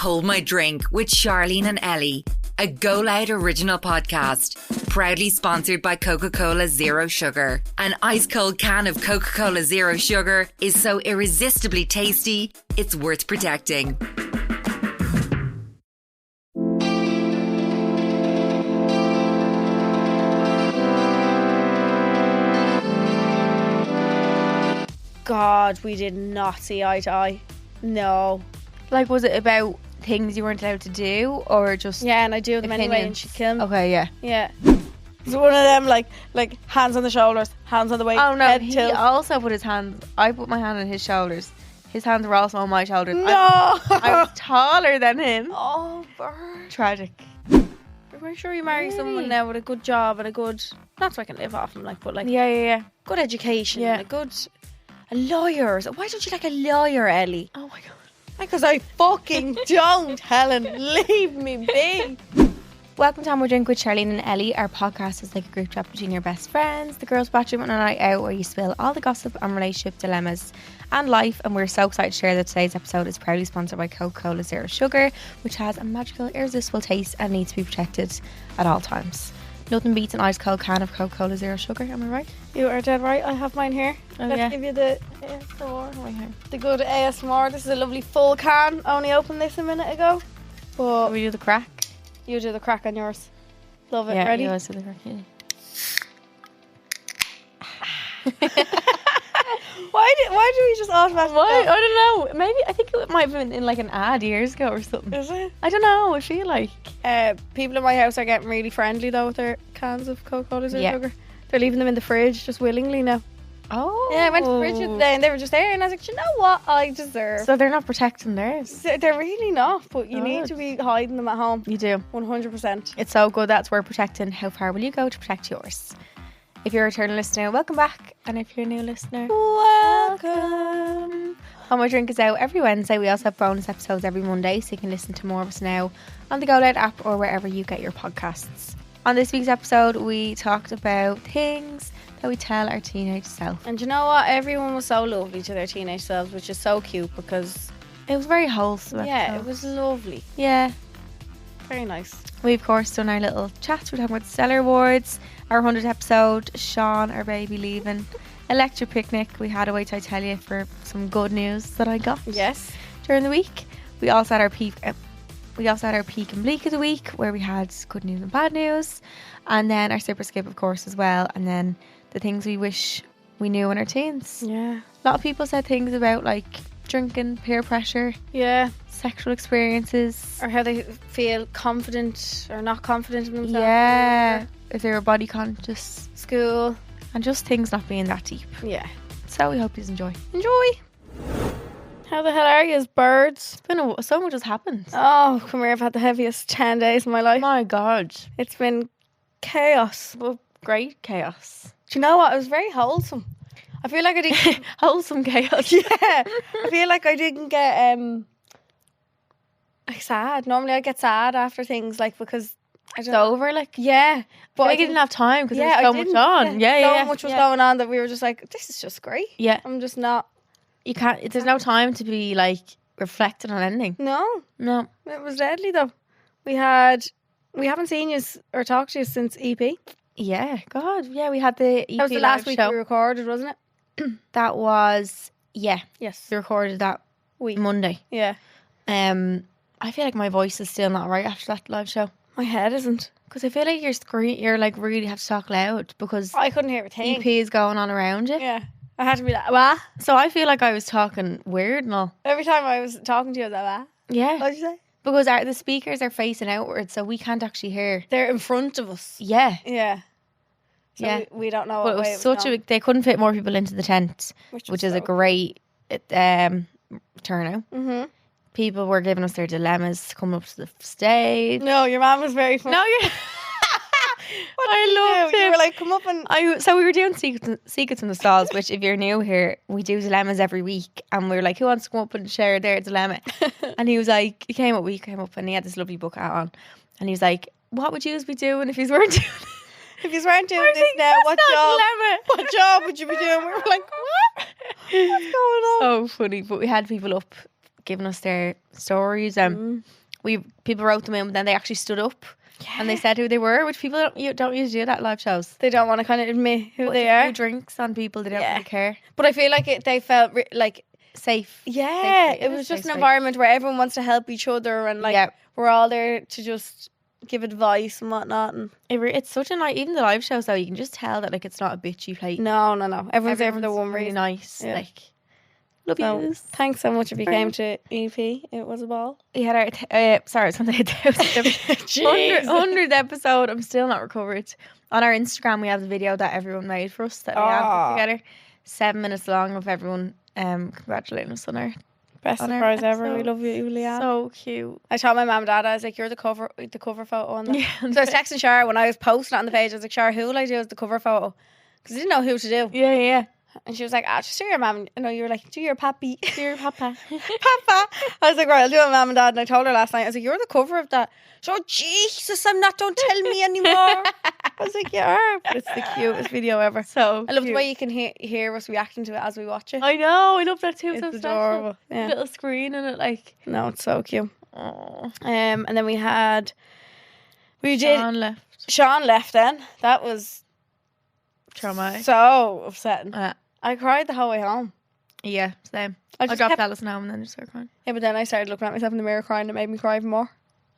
Hold My Drink with Charleen and Ellie, a GoLoud original podcast, proudly sponsored by Coca-Cola Zero Sugar. An ice-cold can of Coca-Cola Zero Sugar is so irresistibly tasty, it's worth protecting. God, we did not see eye to eye. No. Like, was it about things you weren't allowed to do, or just Yeah, and I do them anyway, and she killed me. Okay, yeah. Yeah. It's one of them, like hands on the shoulders, hands on the waist, Oh no, head he tilt. also put his hands. I put my hand on his shoulders. His hands were also on my shoulders. No. I was taller than him. Oh, bird. Tragic. Are sure you marry someone now with a good job and a good, not so I can live off him, like, but like Yeah. good education, Yeah. and a lawyer. Why don't you like a lawyer, Ellie? Oh my god. Because I fucking don't, Helen. Leave me be. Welcome to Have My Drink with Charleen and Ellie. Our podcast is like a group chat between your best friends, the girls' bathroom on a night out, where you spill all the gossip and relationship dilemmas and life. And we're so excited to share that today's episode is proudly sponsored by Coca-Cola Zero Sugar, which has a magical, irresistible taste and needs to be protected at all times. Nothing beats an ice cold can of Coca-Cola Zero Sugar, am I right? You are dead right. I have mine here. Oh, Let's yeah. give you the ASMR. The good ASMR. This is a lovely full can. I only opened this a minute ago. But We do the crack. you do the crack on yours. Love it. Yeah, Ready? you always do the crack. Yeah. Why do we just automatically Why? go? I don't know. Maybe I think it might have been in like an ad years ago or something. Is it? I don't know. I feel like People in my house are getting really friendly though with their cans of Coca-Cola Zero Yeah. Sugar. They're leaving them in the fridge just willingly now. oh Yeah, I went to the fridge today and they were just there and I was like, you know what I deserve? So they're not protecting theirs. They're really not, but you need Good. to be hiding them at home. You do. 100%. It's so good. That's where protecting. How far will you go to protect yours? If you're a returning listener, welcome back. And if you're a new listener, welcome. How My Drink is out every Wednesday. We also have bonus episodes every Monday, so you can listen to more of us now on the GoLoud app or wherever you get your podcasts. On this week's episode, we talked about things that we tell our teenage self. And you know what? Everyone was so lovely to their teenage selves, which is so cute because, It was very wholesome. yeah, episode. it was lovely. Yeah. Very nice. We, of course, done our little chats. We're talking about the Stellar Awards, our 100th episode, Sean, our baby, leaving, Electric Picnic. We had to wait till I tell you for some good news that I got Yes. during the week. We also had our peak and bleak of the week, where we had good news and bad news, and then our super skip, of course, as well, and then the things we wish we knew in our teens. Yeah. A lot of people said things about like drinking, peer pressure, Yeah. sexual experiences. Or how they feel confident or not confident in themselves. Yeah, if they were body conscious, School. and just things not being that deep. Yeah. So we hope you enjoy. Enjoy. How the hell are you, birds? It's been so much has happened. Oh, come here. I've had the heaviest 10 days of my life. My God, It's been chaos. well, great chaos, Do you know what? It was very wholesome. I feel like I didn't. wholesome chaos. Yeah. I feel like I didn't get like sad. Normally I get sad after things like because I don't It's over, like. Yeah. But I didn't- didn't have time because yeah, there I was so didn't. much on. Yeah, So much was going on that we were just like, this is just great. Yeah, I'm just not. you can't. There's no time to be like reflecting on anything. No. No. It was deadly though. We haven't seen you or talked to you since EP. Yeah, God. Yeah, we had the EP That was the last live week show. we recorded, wasn't it? That was Yes. we recorded that Week. Monday. Yeah. I feel like my voice is still not right after that live show. My head isn't. Because I feel like you're like really have to talk loud because I couldn't hear a thing. EP is going on around you. Yeah. I had to be like, wah. So I feel like I was talking weird and all. Every time I was talking to you, I was like, wah. Yeah. What'd you say? Because the speakers are facing outwards, so we can't actually hear. They're in front of us. Yeah. Yeah. So Yeah. we don't know But what it way was such going, they couldn't fit more people into the tent, which which is a great turnout. Mm-hmm. People were giving us their dilemmas coming up to the stage. No, your mum was very funny. No, you're. I loved You it. were like, come up and... So we were doing secrets in the stalls, which if you're new here, we do dilemmas every week, and we were like, who wants to come up and share their dilemma? And he was like, we came up and he had this lovely book hat on, and he was like, what would you be doing if you weren't doing this? If you weren't doing this now, what job would you be doing? We were like, what? What's going on? So funny. But we had people up giving us their stories. People wrote them in, but then they actually stood up and they said who they were, which people don't usually do that at live shows. They don't want to kind of admit who they are. Drinks on people, they don't really care. But I feel like they felt like safe. Yeah, it was just an environment where everyone wants to help each other, and like we're all there to just give advice and whatnot. And it's such a nice, even the live shows though, you can just tell that like it's not a bitchy place. No. Everyone's there for the one really reason. Nice. Yeah. Like, love you. Thanks so much if you came to EP. It was a ball. We had our sorry, it's on the 100th episode. I'm still not recovered. On our Instagram, we have the video that everyone made for us that we have put together. 7 minutes long of everyone congratulating us on our best surprise ever. We love you, Leanne. So cute. I told my mum and dad, I was like, "You're the cover photo on that." So I was texting Shara when I was posting it on the page. I was like, "Shara, who will I do as the cover photo?" Because I didn't know who to do. Yeah. And she was like, just do your mum. You know, you were like, do your pappy. Do your papa. Papa. I was like, right, I'll do it, mum and dad. And I told her last night, I was like, you're the cover of that. So, Jesus, I'm not, don't tell me anymore. I was like, you are. But it's the cutest video ever. So I love the way you can hear us reacting to it as we watch it. I know, I love that too. It's so adorable. Yeah. Little screen in it, like. No, it's so cute. Aww. And then Sean left then. That was traumatic. So upsetting. I cried the whole way home. Yeah, same. I dropped Alison home and then just started crying. Yeah, but then I started looking at myself in the mirror crying. It made me cry even more.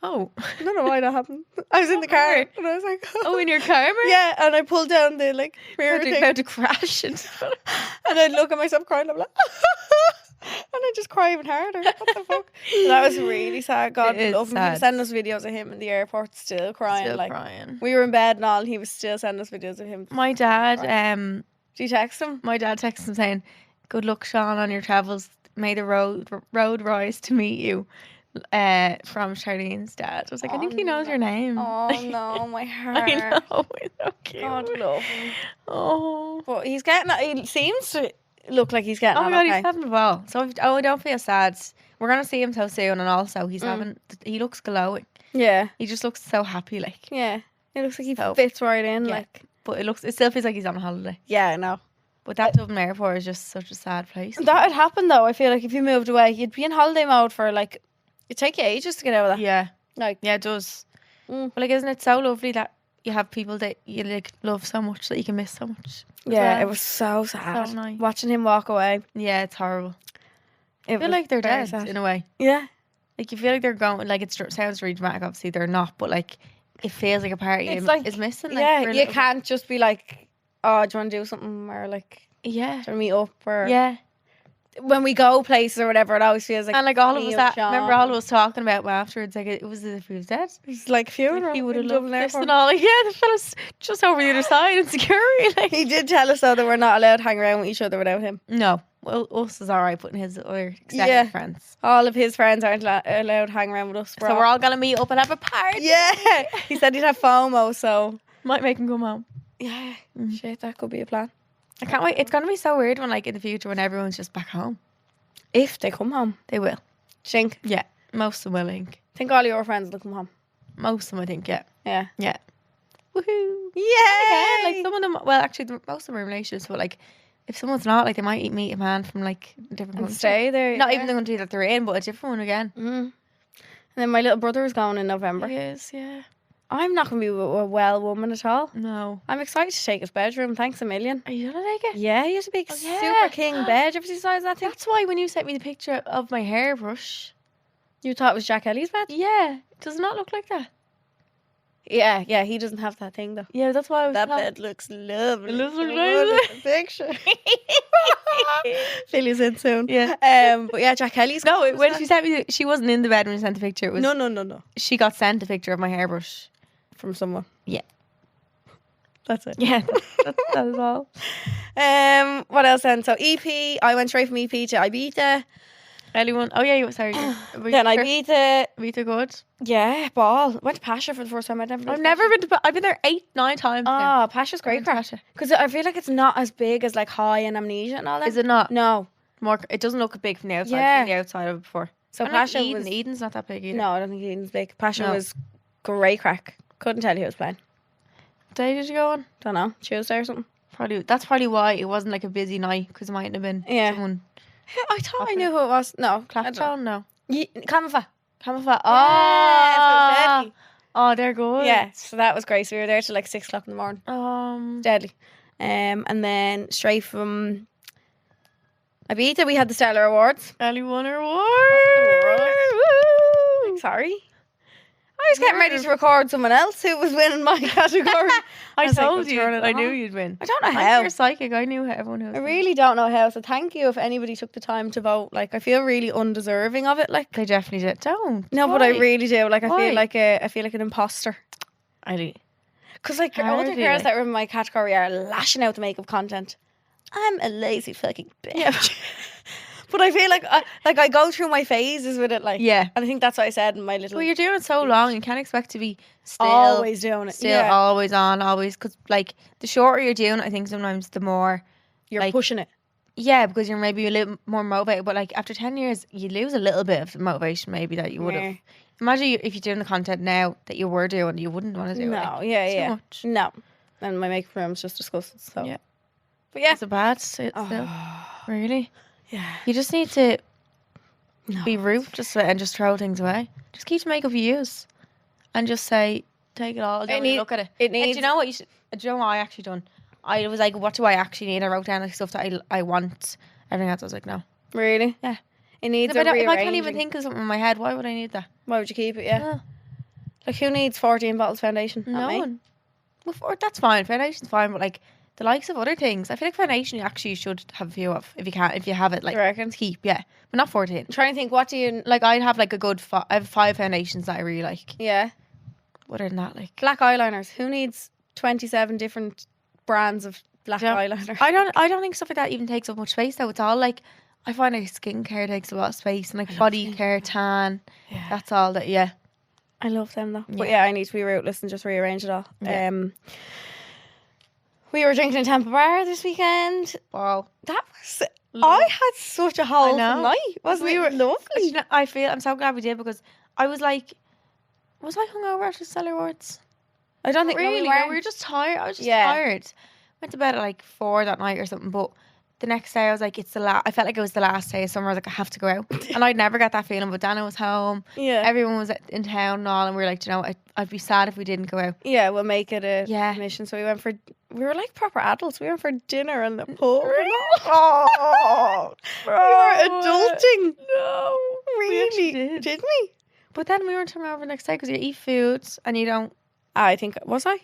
Oh. I don't know why that happened. I was in the car and I was like... Oh, in your car? Yeah, and I pulled down the mirror thing. About to crash. And I'd look at myself crying. I'm like... and I just cry even harder. What the fuck? So that was really sad. God love him. He was sending us videos of him in the airport still crying. Crying. We were in bed and all and he was still sending us videos of him. My dad... Do you text him? My dad texted him saying, "Good luck, Sean, on your travels. May the road rise to meet you." From Charlene's dad. I was like, I think he knows your name. Oh no, my heart. I know, it's so cute. God love him. Oh, but he seems to look like he's getting on. Oh my god, okay. He's having a ball. So I don't feel sad. We're gonna see him so soon, and also he looks glowing. Yeah, he just looks so happy. Like, yeah, it looks like he fits right in. Yeah. Like. But it still feels like he's on a holiday. Yeah, I know. But that Dublin airport is just such a sad place. That would happen though. I feel like if you moved away, you'd be in holiday mode for like, it'd take you ages to get out of that. Yeah. Like, yeah, it does. But like, isn't it so lovely that you have people that you like love so much that you can miss so much? Yeah, it was so sad. So nice. Watching him walk away. Yeah, it's horrible. I feel like they're dead in a way. Yeah. Like you feel like they're going, like it sounds really dramatic, obviously they're not, but like it feels like a part of you is missing. Like, yeah, you can't just be like, oh, do you want to do something? Or like, do you want to meet up? Or when we go places or whatever, it always feels like. And like all of us, remember all of us talking about him afterwards, like it was as if he was dead. It was like funeral. Like he would have loved this and all. Like, yeah, the fella's just over the other side in security. Like. He did tell us though that we're not allowed to hang around with each other without him. No. Well, us is alright, but his other extended friends. All of his friends aren't allowed to hang around with us. We're all going to meet up and have a party. Yeah. He said he'd have FOMO, so. Might make him come home. Yeah. Shit, that could be a plan. I can't wait. It's going to be so weird when, like, in the future when everyone's just back home. If they come home. They will. Think? Yeah. Most of them will, I think. Think all your friends will come home. Most of them, I think, yeah. Yeah. Yeah. Woohoo. Yeah. Like, some of them, well, actually, most of them are relationships, but, like, if someone's not, like, they might meet a man from, like, a different country. Stay there. Not even the country that they're in, but a different one again. And then my little brother is going in November. He is, yeah. I'm not going to be a well woman at all. No. I'm excited to take his bedroom. Thanks a million. Are you going to take it? Yeah, he has a big super king bed. You ever see the size of that thing? That's why when you sent me the picture of my hairbrush. You thought it was Jack Ellie's bed? Yeah. Does it not look like that? Yeah, he doesn't have that thing though. Yeah, that's why I was that bed looks lovely. It looks nice. Picture. Philly's in soon. Yeah. But yeah, Jack Ellie's. No, when she sent me, she wasn't in the bed when she sent the picture. It was no. She got sent a picture of my hairbrush from someone. Yeah. That's it. Yeah, that is all. What else then? So EP, I went straight from EP to Ibiza. Ellie won. Oh yeah, sorry. Then Ibiza. Ibiza good. Yeah, ball. Went to Pasha for the first time. I've never been to. I've been there 8-9 times. Oh, Pasha's great crack. Because I feel like it's not as big as like High and Amnesia and all that. Is it not? No. More. It doesn't look big from the outside. Yeah. From the outside of it before. So Pasha was. Eden's not that big either. No, I don't think Eden's big. Pasha was great crack. Couldn't tell you who was playing. What day did you go on? Don't know. Tuesday or something. That's probably why it wasn't like a busy night because it mightn't have been someone I thought I knew who it was. No, Clapton, no. Camouflage. Oh, oh, they're good. Yeah, so that was great. So we were there till like 6 o'clock in the morning. Deadly. And then straight from Ibiza, we had the Stellar Awards. Ellie won her award. Sorry. I was getting ready to record someone else who was winning my category. I told you. I knew you'd win. I don't know how. You're psychic. I knew everyone who was I really don't know how. So thank you if anybody took the time to vote. Like, I feel really undeserving of it. Like, they definitely did. Don't. No, but I really do. Like, Why? I feel like an imposter. I do. Because like other girls that were in my category are lashing out the makeup content. I'm a lazy fucking bitch. Yeah. But I feel like I go through my phases with it, like, yeah. And I think that's what I said in my little. Well, you're doing it so long, you can't expect to be still always doing it, still always on, always. Because like the shorter you're doing, I think sometimes the more you're like, pushing it. Yeah, because you're maybe a little more motivated. But like after 10 years, you lose a little bit of the motivation maybe that you would have. Imagine if you're doing the content now that you were doing, you wouldn't want to do it. No, like, much. No, and my makeup room's just disgusting. So yeah, but yeah, it's a bad still. Really. Yeah, you just need to be rude and just throw things away. Just keep the makeup you use and just say, take it all. Don't look at it. It needs. Do you know what do you know what I actually done? I was like, what do I actually need? I wrote down like stuff that I want. Everything else I was like, no. Really? Yeah. It needs if I can't even think of something in my head, why would I need that? Why would you keep it? Yeah. Like, who needs 14 bottles foundation? No one. Well, that's fine. Foundation's fine, but like the likes of other things, I feel like foundation you actually should have a few of if you have it, like, to keep, yeah, but not 14. I'm trying to think, what do you like? I'd have like a good I have 5 foundations that I really like. Yeah. Other than that, like black eyeliners, who needs 27 different brands of black eyeliner? I don't think stuff like that even takes up much space though. It's all like, I find like skincare takes a lot of space, and like body care, tan, that's all that. Yeah, I love them though. But yeah, I need to be rootless and just rearrange it all. We were drinking in Tampa Bar this weekend. Wow, that was. I had such a wholesome night. Wasn't it lovely? I'm so glad we did, because I was like, was I hungover after Stellar Awards? I don't think really. We were just tired. I was just tired. Went to bed at like 4 that night or something. But the next day I was like, I felt like it was the last day of summer. I was like, I have to go out. And I'd never get that feeling. But Dana was home. Yeah. Everyone was in town and all. And we were like, you know, I'd be sad if we didn't go out. Yeah, we'll make it a mission. So we were like proper adults. We went for dinner in the pub. Oh, we were adulting. No. Really? Did we? But then we weren't hungover the next day because you eat foods and you don't. I think, was I?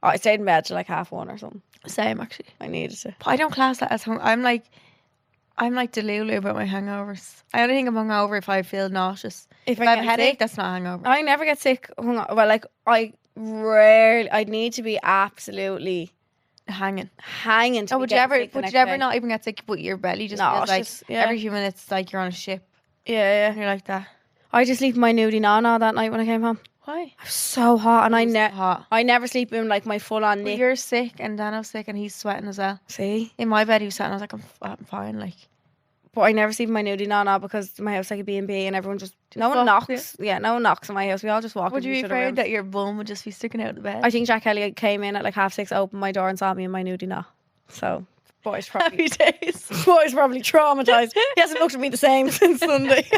Oh, I stayed in bed till like 1:30 or something. Same, actually. I needed to. But I don't class that as I'm like delulu about my hangovers. I only think I'm hungover if I feel nauseous. If I have a headache, that's not hangover. I never get sick hungover. Well, like I'd need to be absolutely hanging. To would you ever not even get sick, but your belly just feels like every few minutes like you're on a ship. Yeah. You're like that. I just sleep in my nudie nana that night when I came home. Why? I was so hot, and I never sleep in like my full on knit. You're sick, and Dano's sick, and he's sweating as well. See, in my bed he was sweating. I was like, I'm fine, like. But I never sleep in my nudie nana because my house is like a B&B, and everyone just no one knocks. Yeah, no one knocks in my house. We all just walk. Would you be afraid that your bum would just be sticking out of the bed? I think Jack Ellie came in at like 6:30, opened my door, and saw me in my nudie na. So. Boy's probably happy days. Boy's probably traumatized. He hasn't looked at me the same since Sunday.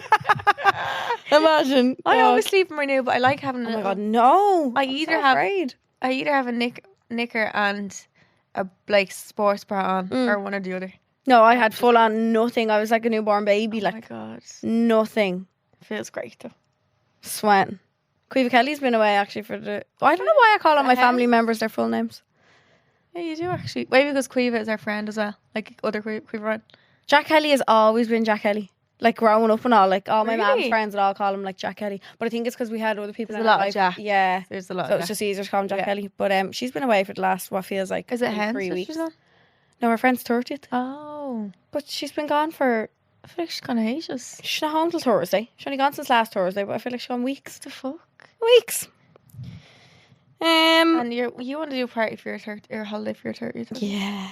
Imagine. I always sleep in my new, but I like having. Oh my god, no! I either have a knicker and a like sports bra on, or one or the other. No, I had full on nothing. I was like a newborn baby. Oh my god, nothing. Feels great though. Sweating. Cueva Kelly's been away actually for the. I don't know why I call all my family members their full names. Yeah, you do actually. Maybe because Cueva is our friend as well. Like other Cueva friend. Jack Kelly has always been Jack Kelly. Like growing up and all. Like all my mom's friends would all call him like Jack Kelly. But I think it's because we had other people. There's a lot of Jack. Yeah. There's a lot. So it's just easier to call him Jack Kelly. But she's been away for the last what feels like is it 3 weeks. No, her friend's 30th. Oh. But she's been gone for. I feel like she's gonna hate us. She's not home till Thursday. She's only gone since last Thursday, but I feel like she's gone weeks. What the fuck? Weeks. And you want to do a party for your holiday for your 30th? Yeah.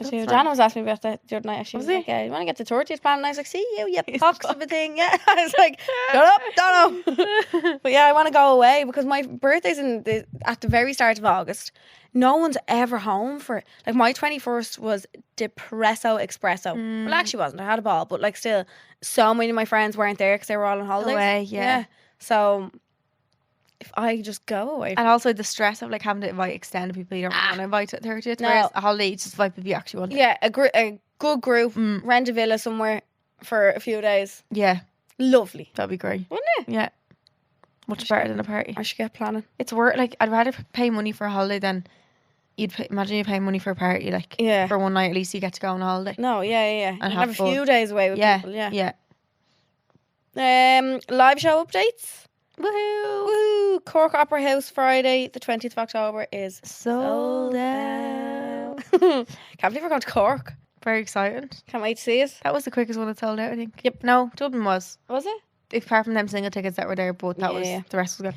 Dana was asking me about that the other night. She was like, you want to get the 30th plan? And I was like, see you pox of a thing. Yeah. I was like, shut up, Dano. But yeah, I want to go away because my birthday's at the very start of August. No one's ever home for it. Like my 21st was depresso espresso. Well, actually wasn't. I had a ball, but like still, so many of my friends weren't there because they were all on holidays. Away, yeah. So if I just go away, and also the stress of like having to invite extended people you don't want to invite at 30th. No. Whereas a holiday, you just invite people you actually want. Yeah, a good group, rent a villa somewhere for a few days. Yeah, lovely. That'd be great, wouldn't it? Yeah, much better than a party. I should get planning. It's worth like I'd rather pay money for a holiday than imagine you pay money for a party. Like for one night at least you get to go on a holiday. No, yeah, and have a few days away with people. Yeah. Live show updates. Woohoo! Cork Opera House Friday, the 20th of October is sold out. Can't believe we're going to Cork. Very excited. Can't wait to see it. That was the quickest one that sold out, I think. Yep. No, Dublin was. Was it? Apart from them single tickets that were there, but that was the rest was good.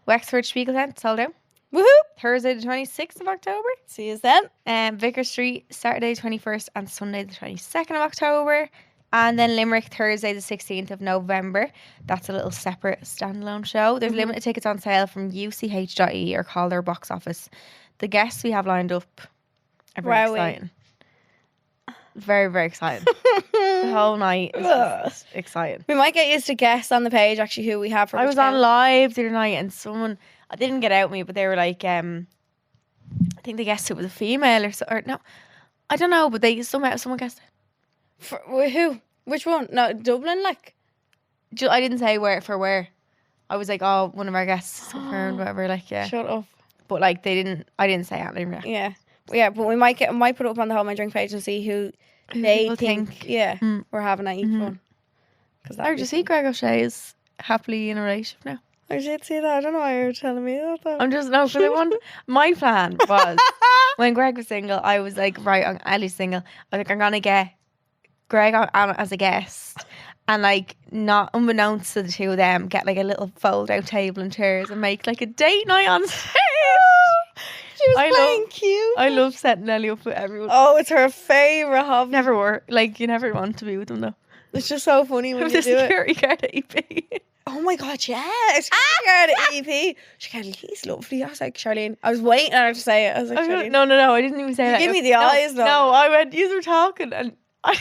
Wexford Spiegeltent sold out. Woohoo! Thursday the 26th of October. See you then. Vicar Street Saturday the 21st and Sunday the 22nd of October. And then Limerick Thursday the 16th of November. That's a little separate standalone show. There's limited tickets on sale from uch.ie or call their box office. The guests we have lined up are very exciting. Very, very exciting. The whole night is just exciting. We might get used to guests on the page actually who we have for I was on live the other night and someone, I didn't get out me, but they were like, I think they guessed it was a female or no, I don't know, but someone guessed it. For who? Which one? No, Dublin, like. I didn't say where. I was like, oh, one of our guests confirmed, whatever. Like, yeah. Shut up. But like, I didn't say anything. Yeah, but we might put it up on the Hold My Drink page and see who they think. Yeah, we're having at each one. Did you see Greg O'Shea is happily in a relationship now? I did see that. I don't know why you're telling me that. I'm just no, because my plan was when Greg was single, I was like, right, Ellie's single. I think I'm gonna get Greg on as a guest and like not unbeknownst to the two of them get like a little fold out table and chairs and make like a date night on stage. She was playing cute. I love setting Ellie up with everyone. Oh, it's her favourite hobby. Never work. Like you never want to be with them though. It's just so funny when you do it. Security guard at EP. Oh my god, yeah. Security guard at EP. He's lovely. I was like, Charlene. I was waiting for her to say it. I was like, Charlene. No. I didn't even say that. Give me the eyes though. No, I went, you were talking and I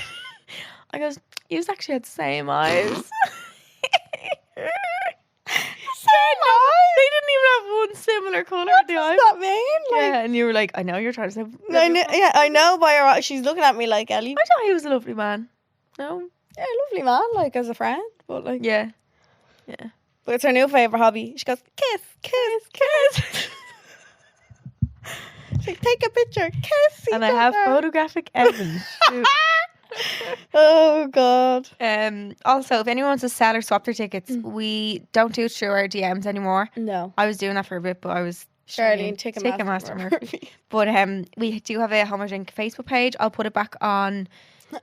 goes, you actually had the same eyes. They didn't even have one similar colour at the eyes. What does that mean? Like, yeah, and you were like, I know you're trying to say. I know by her. She's looking at me like Ellie. I thought he was a lovely man. No, yeah, lovely man, like as a friend, but like yeah. But it's her new favourite hobby. She goes kiss. She's like, take a picture, kiss. And I have photographic evidence. Oh god. Also, if anyone wants to sell or swap their tickets, we don't do it through our DMs anymore. No, I was doing that for a bit, but I was Charlene Ticketmaster Murphy. But we do have a Hold My Drink Facebook page. I'll put it back on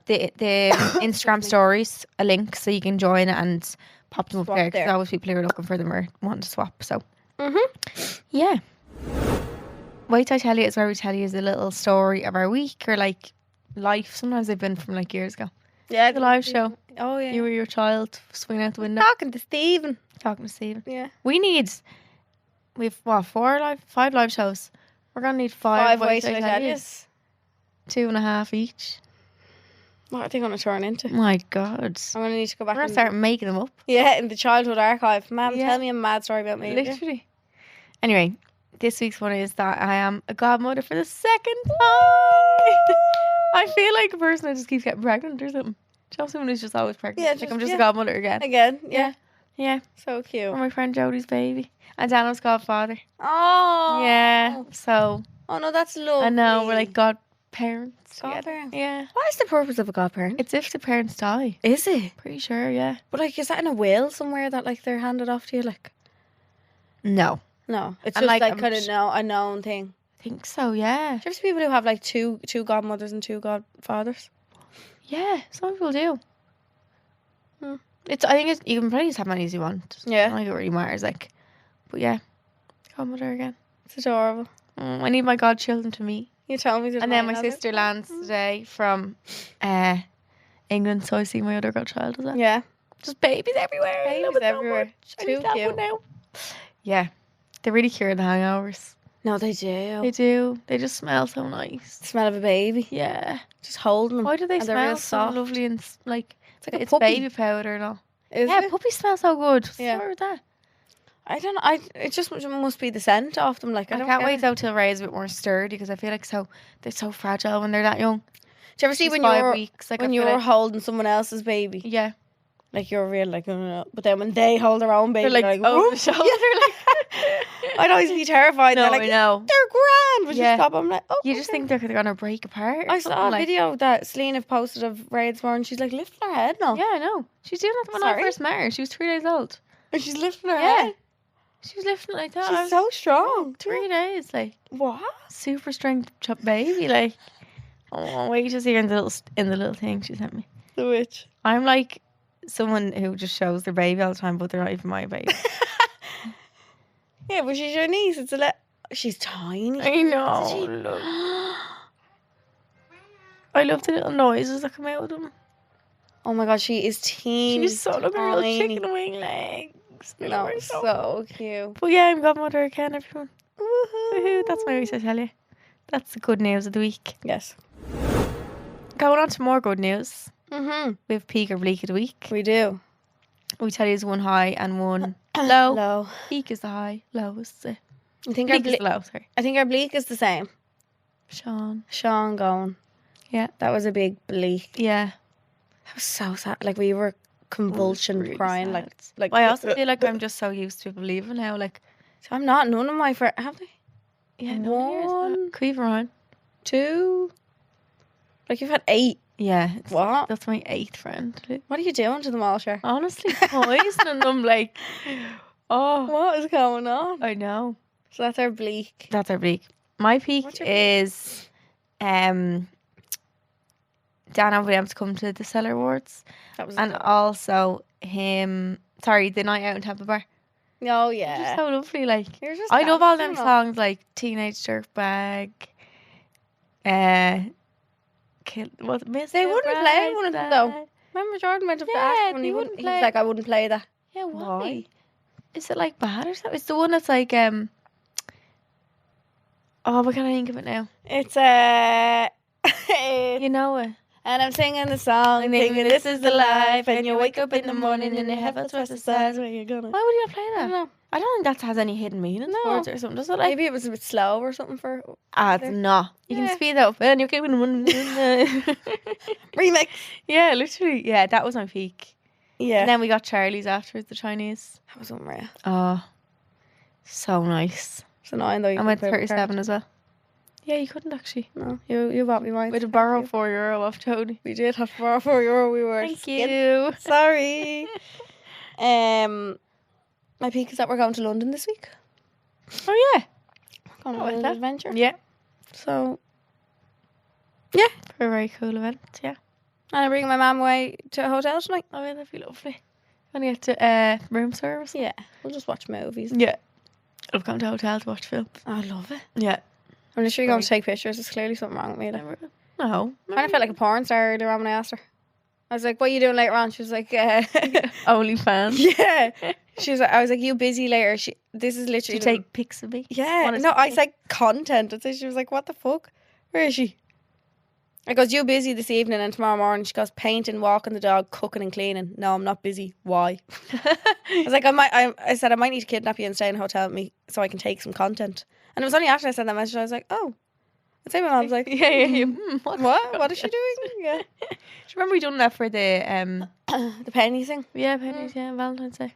the Instagram stories, a link so you can join and pop them up there because always people who are looking for them or wanting to swap. So yeah. Wait till I tell you is where we tell you is a little story of our week or like life. Sometimes they've been from like years ago. Yeah, the live show. Oh yeah, you were your child swinging out the window talking to Stephen. Yeah, we've 5 live shows. We're gonna need 5 Wait till I tell you. 2.5 each. What are they going to turn into? My God, I'm going to need to go back. We're going to start making them up. Yeah, in the childhood archive. Ma'am, tell me a mad story about me. Literally. Anyway, this week's one is that I am a godmother for the second time. I feel like a person that just keeps getting pregnant or something. Do you know someone who's just always pregnant? Yeah, I'm just a godmother again. Yeah. So cute. For my friend Jodie's baby. And Dano's godfather. Oh. Yeah. So. Oh no, that's lovely. I know, we're like godparents. Godparents. Yeah. What is the purpose of a godparent? It's if the parents die. Is it? Pretty sure, yeah. But like, is that in a will somewhere that like they're handed off to you? Like. No. It's just like kind of a known thing. I think so, yeah. Do you ever see people who have like two godmothers and 2 godfathers? Yeah, some people do. I think you can probably just have many as you want. Yeah. I don't think it really matters, like. But yeah, godmother again. It's adorable. I need my godchildren to meet. You told me. And then my sister lands today from England, so I see my other godchild as well. Yeah. Just babies everywhere. Babies everywhere. Too cute. Now. Yeah. They're really curing the hangovers. No, they do. They do. They just smell so nice. The smell of a baby. Yeah. Just holding them. Why do they and smell real so soft. lovely and like It's it's baby powder and all. Is yeah, it? puppies smell so good. Yeah. What's with that? I don't know. It just must be the scent of them. Like I can't wait though till Ray's a bit more sturdy because I feel like they're so fragile when they're that young. Do you ever see She's when 5 weeks, like, you're holding someone else's baby? Yeah. Like you're real like, but then when they hold their own baby, they're like over the shoulder. I'd always be terrified. No, they're like, I know. They're grand. But you stop, I'm like, oh. You just think they're gonna break apart. I saw a video that Selena posted of Ray this morning. She's like lifting her head now. Yeah, I know. She's doing that when I first met her. She was 3 days old. And she's lifting her head. She was lifting it like that. She's so strong. 3 days, like what? Super strength baby, like. Oh, wait to see her in the little thing she sent me. The witch. I'm like someone who just shows their baby all the time, but they're not even my baby. Yeah, but she's your niece. She's tiny. I know. I love the little noises that come out of them. Oh my god, she is teeny. She's so like a little chicken wing legs. No, so cute. But yeah, I'm godmother again, everyone. Woohoo! That's my wish, I tell you. That's the good news of the week. Yes. Going on to more good news. Mm-hmm. We have peak or bleak of the week. We do. We tell you is one high and one low. Low. Peak is the high, low is the... I think bleak is the low, sorry. I think our bleak is the same. Sean going. Yeah. That was a big bleak. Yeah. That was so sad. Like we were convulsion really crying. Sad. Like I also feel like I'm just so used to people leaving now. Like, so I'm not. None of my friends have they? Yeah, one, Cleaver 2. Like you've had 8. Yeah. What? That's my 8th friend. What are you doing to them all, Cher? Honestly, poisoning them. Like, oh, what is going on? I know. So that's our bleak. That's our bleak. My peak is Dan having to come to the Cellar Awards. That was also him. Sorry, the night out in Tampa Bar. Oh yeah, just so lovely. Like I love all them songs like Teenage Dirtbag. They wouldn't play one of them though. Remember Jordan went up to ask when he was like, I wouldn't play that. Yeah, why? Is it like bad or something? It's the one that's like oh, what can I think of it now? It's you know it. And I'm singing the song, thinking this is the life. And you wake up in the morning and you have a twist of sides where you're gonna. Why would you not play that? I don't know. I don't think that has any hidden meaning towards it or something. Does it? Like maybe it was a bit slow or something for. It's not. You can speed that up. And you're giving one remix. Yeah, literally. Yeah, that was my peak. Yeah. And then we got Charlie's afterwards, the Chinese. That was unreal. Oh, so nice. It's annoying though. I went 37 as well. Yeah, you couldn't actually. No, you bought me mine. We had to borrow €4 off Tony. We did have to borrow €4. We were. Thank you. Sorry. My peak is that we're going to London this week. Oh yeah. Going on an adventure. Yeah. So. Yeah. For a very cool event. Yeah. And I'm bringing my mum away to a hotel tonight. Oh yeah, that'd be lovely. And you get to room service. Yeah. We'll just watch movies. Yeah. I've gone to a hotel to watch films. I love it. Yeah. I'm literally going to take pictures. There's clearly something wrong with me. Like. No. I kind of felt like a porn star earlier on when I asked her. I was like, what are you doing later on? She was like, OnlyFans. Yeah. She was like, I was like, you busy later? This is literally. Did you take pics of me? Yeah. No, I said content. And so she was like, what the fuck? Where is she? I goes, you busy this evening and tomorrow morning? She goes, painting, walking the dog, cooking and cleaning. No, I'm not busy. Why? I was like, I said, I might need to kidnap you and stay in a hotel with me so I can take some content. And it was only after I sent that message, I was like, oh. I'd say my mom was like, yeah. What is she doing? Yeah. Do you remember we done that for the penny thing? Yeah, pennies, yeah, Valentine's Day.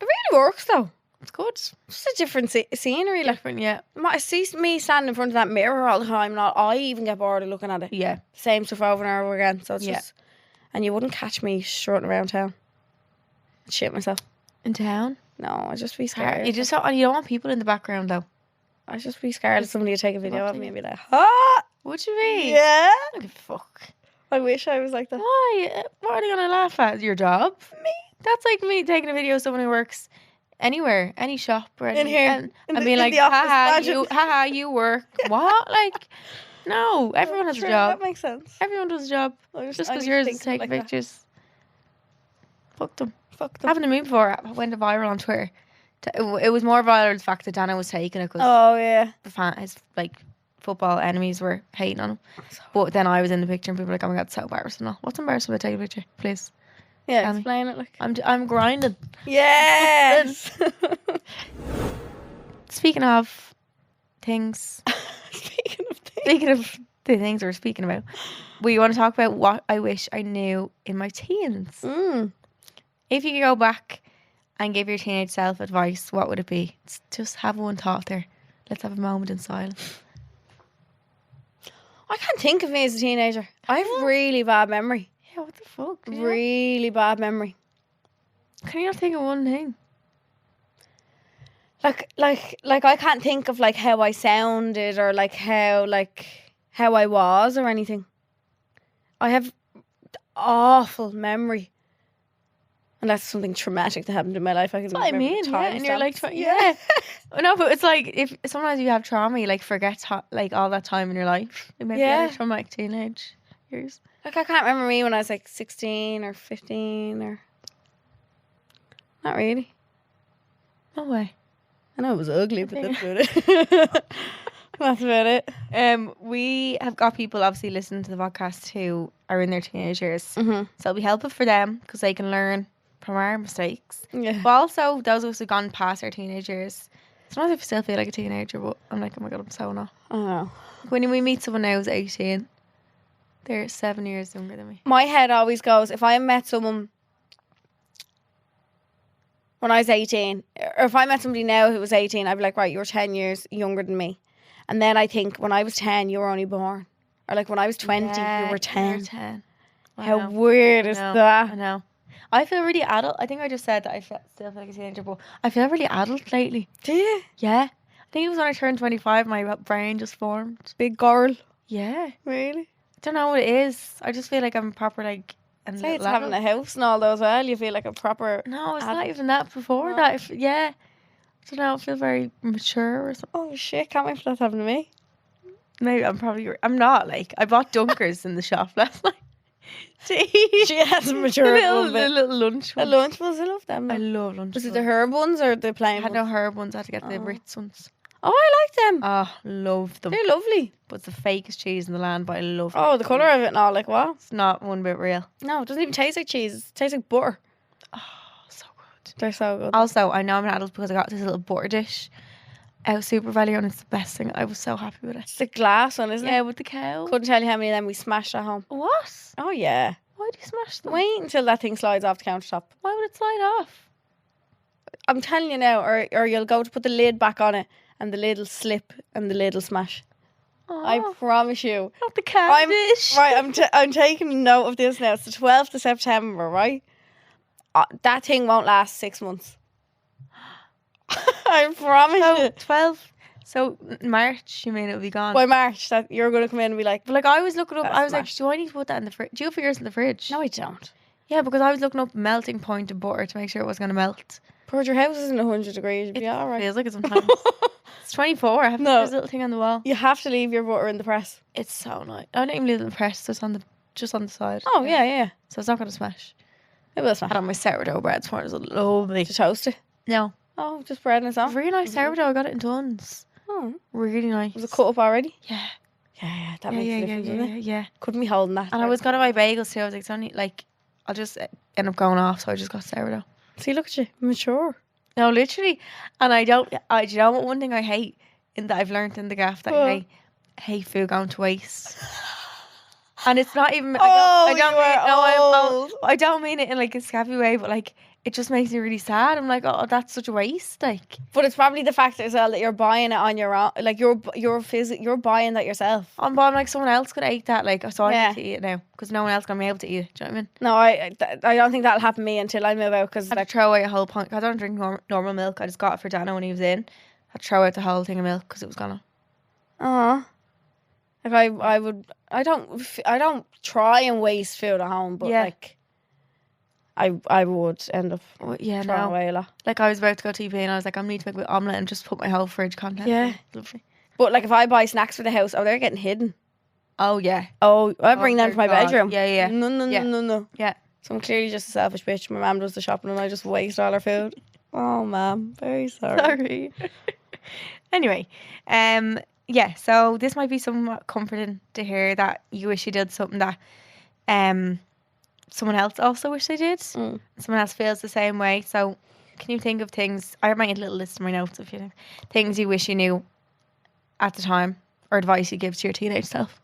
It really works though. It's good. It's just a different scenery. Different, yeah. I see me standing in front of that mirror all the time and I even get bored of looking at it. Yeah. Same stuff over and over again. So it's just, and you wouldn't catch me strutting around town. I'd shit myself. In town? No, I'd just be scared. You don't want people in the background though. I'd just be scared that somebody would take a video of me and be like, "Ah, would you be? Yeah. What the fuck? I wish I was like that. Why? What are they gonna laugh at? Your job? Me? That's like me taking a video of someone who works anywhere, any shop or In here. and being like, haha, you work. What? Like, no, everyone has a job. That makes sense. Everyone does a job. Just because yours is taking pictures. Fuck them. Having a meme before went viral on Twitter. It was more viral the fact that Dana was taking it because his like football enemies were hating on him. But then I was in the picture and people were like, oh my god, it's so embarrassing. What's embarrassing about taking a picture, please? Yeah, explain it. Like I'm grinding. Yes. Speaking of things. Speaking of the things we're speaking about, we want to talk about what I wish I knew in my teens. If you could go back and give your teenage self advice, what would it be? Just have one thought there. Let's have a moment in silence. I can't think of me as a teenager. I have really bad memory. Yeah, what the fuck? Really bad memory. Can you not think of one thing? Like I can't think of like how I sounded or like how I was or anything. I have awful memory. Unless something traumatic that happened in my life, I can. That's what I mean, yeah. And you're like, yeah. No, but it's like if sometimes you have trauma, you like forget like all that time in your life. It might be a traumatic teenage years. Like I can't remember me when I was like 16 or 15 or. Not really. No way. I know it was ugly, but that's about it. That's about it. We have got people obviously listening to the podcast who are in their teenage years, so it'll be helpful for them because they can learn from our mistakes. Yeah. But also those of us who've gone past our teenage years. Sometimes I still feel like a teenager, but I'm like, oh my god, I'm so not. I know. When we meet someone now who's 18, they're 7 years younger than me. My head always goes, if I met someone when I was 18, or if I met somebody now who was 18, I'd be like, right, you're 10 years younger than me. And then I think when I was 10, you were only born. Or like when I was 20, you were 10. You're 10. How weird is that? I know. I feel really adult. I think I just said that I still feel like a teenager, but I feel really adult lately. Do you? Yeah. I think it was when I turned 25, my brain just formed. Big girl. Yeah. Really? I don't know what it is. I just feel like I'm proper like... Say it's having a house and all those well. You feel like a proper... No, it's not even that before that. Yeah. I don't know, I feel very mature or something. Oh shit, can't wait for that to happen to me. Maybe I'm not like, I bought Dunkers in the shop last night. She has matured a little lunch ones. The lunch ones, I love them. I love lunch Was it the herb ones or the plain ones? I had no herb ones, I had to get the Ritz ones. Oh, I like them. Oh, love them. They're lovely. But it's the fakest cheese in the land, but I love them. Oh, the colour of it and all, like what? It's not one bit real. No, it doesn't even taste like cheese. It tastes like butter. Oh, so good. They're so good. Also, I know I'm an adult because I got this little butter dish out Super Value and it's the best thing. I was so happy with it. It's the glass one, isn't it? Yeah, with the cow. Couldn't tell you how many of them we smashed at home. What? Oh, yeah. Why do you smash them? Wait until that thing slides off the countertop. Why would it slide off? I'm telling you now, or you'll go to put the lid back on it and the lid will slip and the lid will smash. Oh, I promise you. Not the cow dish. Right, I'm taking note of this now. It's the 12th of September, right? That thing won't last 6 months. I promise you. 12. So March, you mean it'll be gone? By March, that you're going to come in and be like... But like I was looking up, I was like, do I need to put that in the fridge? Do you have yours in the fridge? No, I don't. Yeah, because I was looking up melting point of butter to make sure it wasn't going to melt. But your house isn't 100 degrees, you'd be alright. It feels like it sometimes. It's 24. I have this little thing on the wall. You have to leave your butter in the press. It's so nice. I don't even leave it in the press, so it's just on the side. Oh, yeah. So it's not going to smash. It will smash. I had on my sourdough bread this morning. It was lovely. To toast it? No. Oh, just bread and stuff? Really nice sourdough. I got it in tons. Oh. Really nice. Was it cut up already? Yeah. Yeah. That makes a difference, doesn't it? Yeah. Couldn't be holding that. And I was going to buy bagels too. I was like, it's only like, I'll just end up going off. So I just got sourdough. See, look at you. Mature. No, literally. And do you know what one thing I hate that I've learned in the gaff that I hate food going to waste. And it's not even. I don't mean it in like a scabby way, but like it just makes me really sad. I'm like, oh, that's such a waste. Like, but it's probably the fact as well that you're buying it on your own. Like you're buying that yourself. I'm like someone else could eat that. Like, so I need to eat it now because no one else gonna be able to eat it. Do you know what I mean? No, I don't think that'll happen to me until I move out because I'd throw away a whole pint. I don't drink normal milk. I just got it for Dano when he was in. I'd throw out the whole thing of milk because it was gone. Like I don't try and waste food at home, but like I would end up throwing away a lot. Like I was about to go TV and I was like, I need to make an omelette and just put my whole fridge content. Yeah. Lovely. But like if I buy snacks for the house, they're getting hidden. Oh yeah. Oh, I bring them to my bedroom. Yeah. No. Yeah. So I'm clearly just a selfish bitch. My mum does the shopping and I just waste all her food. Oh, ma'am. Very sorry. Anyway, yeah, so this might be somewhat comforting to hear that you wish you did something that someone else also wish they did. Someone else feels the same way. So can you think of things, I have my little list of my notes of things you wish you knew at the time or advice you give to your teenage self?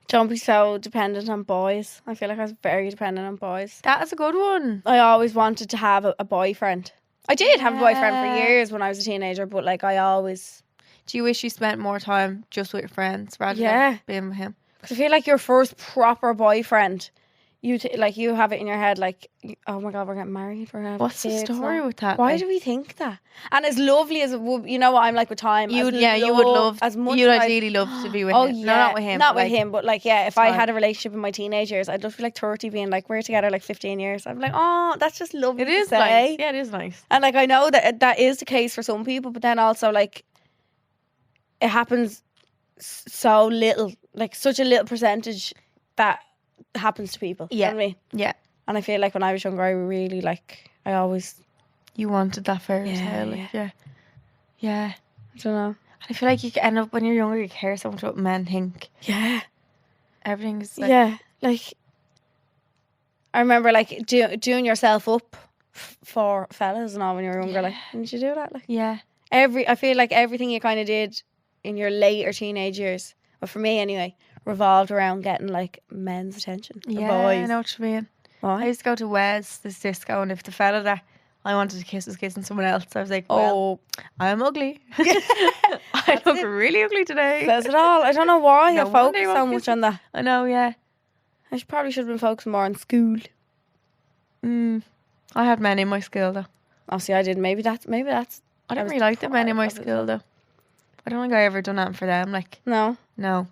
Don't be so dependent on boys. I feel like I was very dependent on boys. That is a good one. I always wanted to have a boyfriend. I did have a boyfriend for years when I was a teenager, but like I always... Do you wish you spent more time just with your friends rather than being with him? Because I feel like your first proper boyfriend, you have it in your head like, oh my God, we're getting married. What's the story with that? Why do we think that? And as lovely as it would, you know what I'm like with time. You would love, as much. You'd ideally love to be with him. Yeah. No, not with him. Not with him, but like, yeah, if I had a relationship in my teenagers, I'd just be like 30 being like, we're together like 15 years. I'm like, oh, that's just lovely. It is nice. Yeah, it is nice. And like, I know that is the case for some people, but then also like, it happens so little, like such a little percentage that happens to people. Yeah. You know what I mean? Yeah. And I feel like when I was younger, I really I always... You wanted that fairy tale. Yeah. I don't know. I feel like you end up, when you're younger, you care so much what men think. Yeah. Everything's like... Yeah. Like, I remember like doing yourself up for fellas and all when you were younger. Like, didn't you do that? Like, yeah. I feel like everything you kind of did in your later teenage years, or for me anyway, revolved around getting like men's attention. Yeah, boys. I know what you mean. What? I used to go to Wes, this disco, and if the fella that I wanted to kiss was kissing someone else, I was like, well, I'm ugly. I look really ugly today. Says it all. I don't know why I focus so much on that. I know, yeah. I probably should have been focusing more on school. I had men in my school though. Oh, see, I did. Maybe that's. I didn't really like the men in my school though. I don't think I ever done that for them. Like, no. I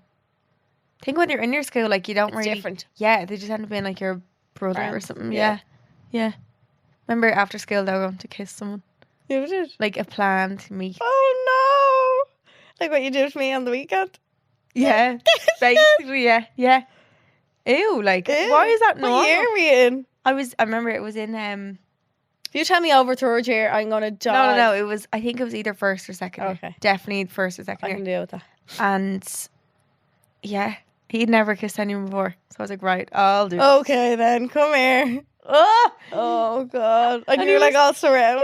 think when you're in your school, like, you don't really... It's different. Yeah, they just end up being like your brother or something. Yeah. Remember after school, they were going to kiss someone. You did? Like a plan to meet. Oh no! Like what you did with me on the weekend? Yeah. Basically, yeah. Ew, like, why is that normal? What year are we in? I remember it was in... If you tell me over third year, I'm going to die. No, I think it was either first or second year. Okay. Definitely first or second year. I can deal with that. And yeah, he'd never kissed anyone before. So I was like, right, I'll do it. Okay then, come here. Oh God. And you're like all surrounded.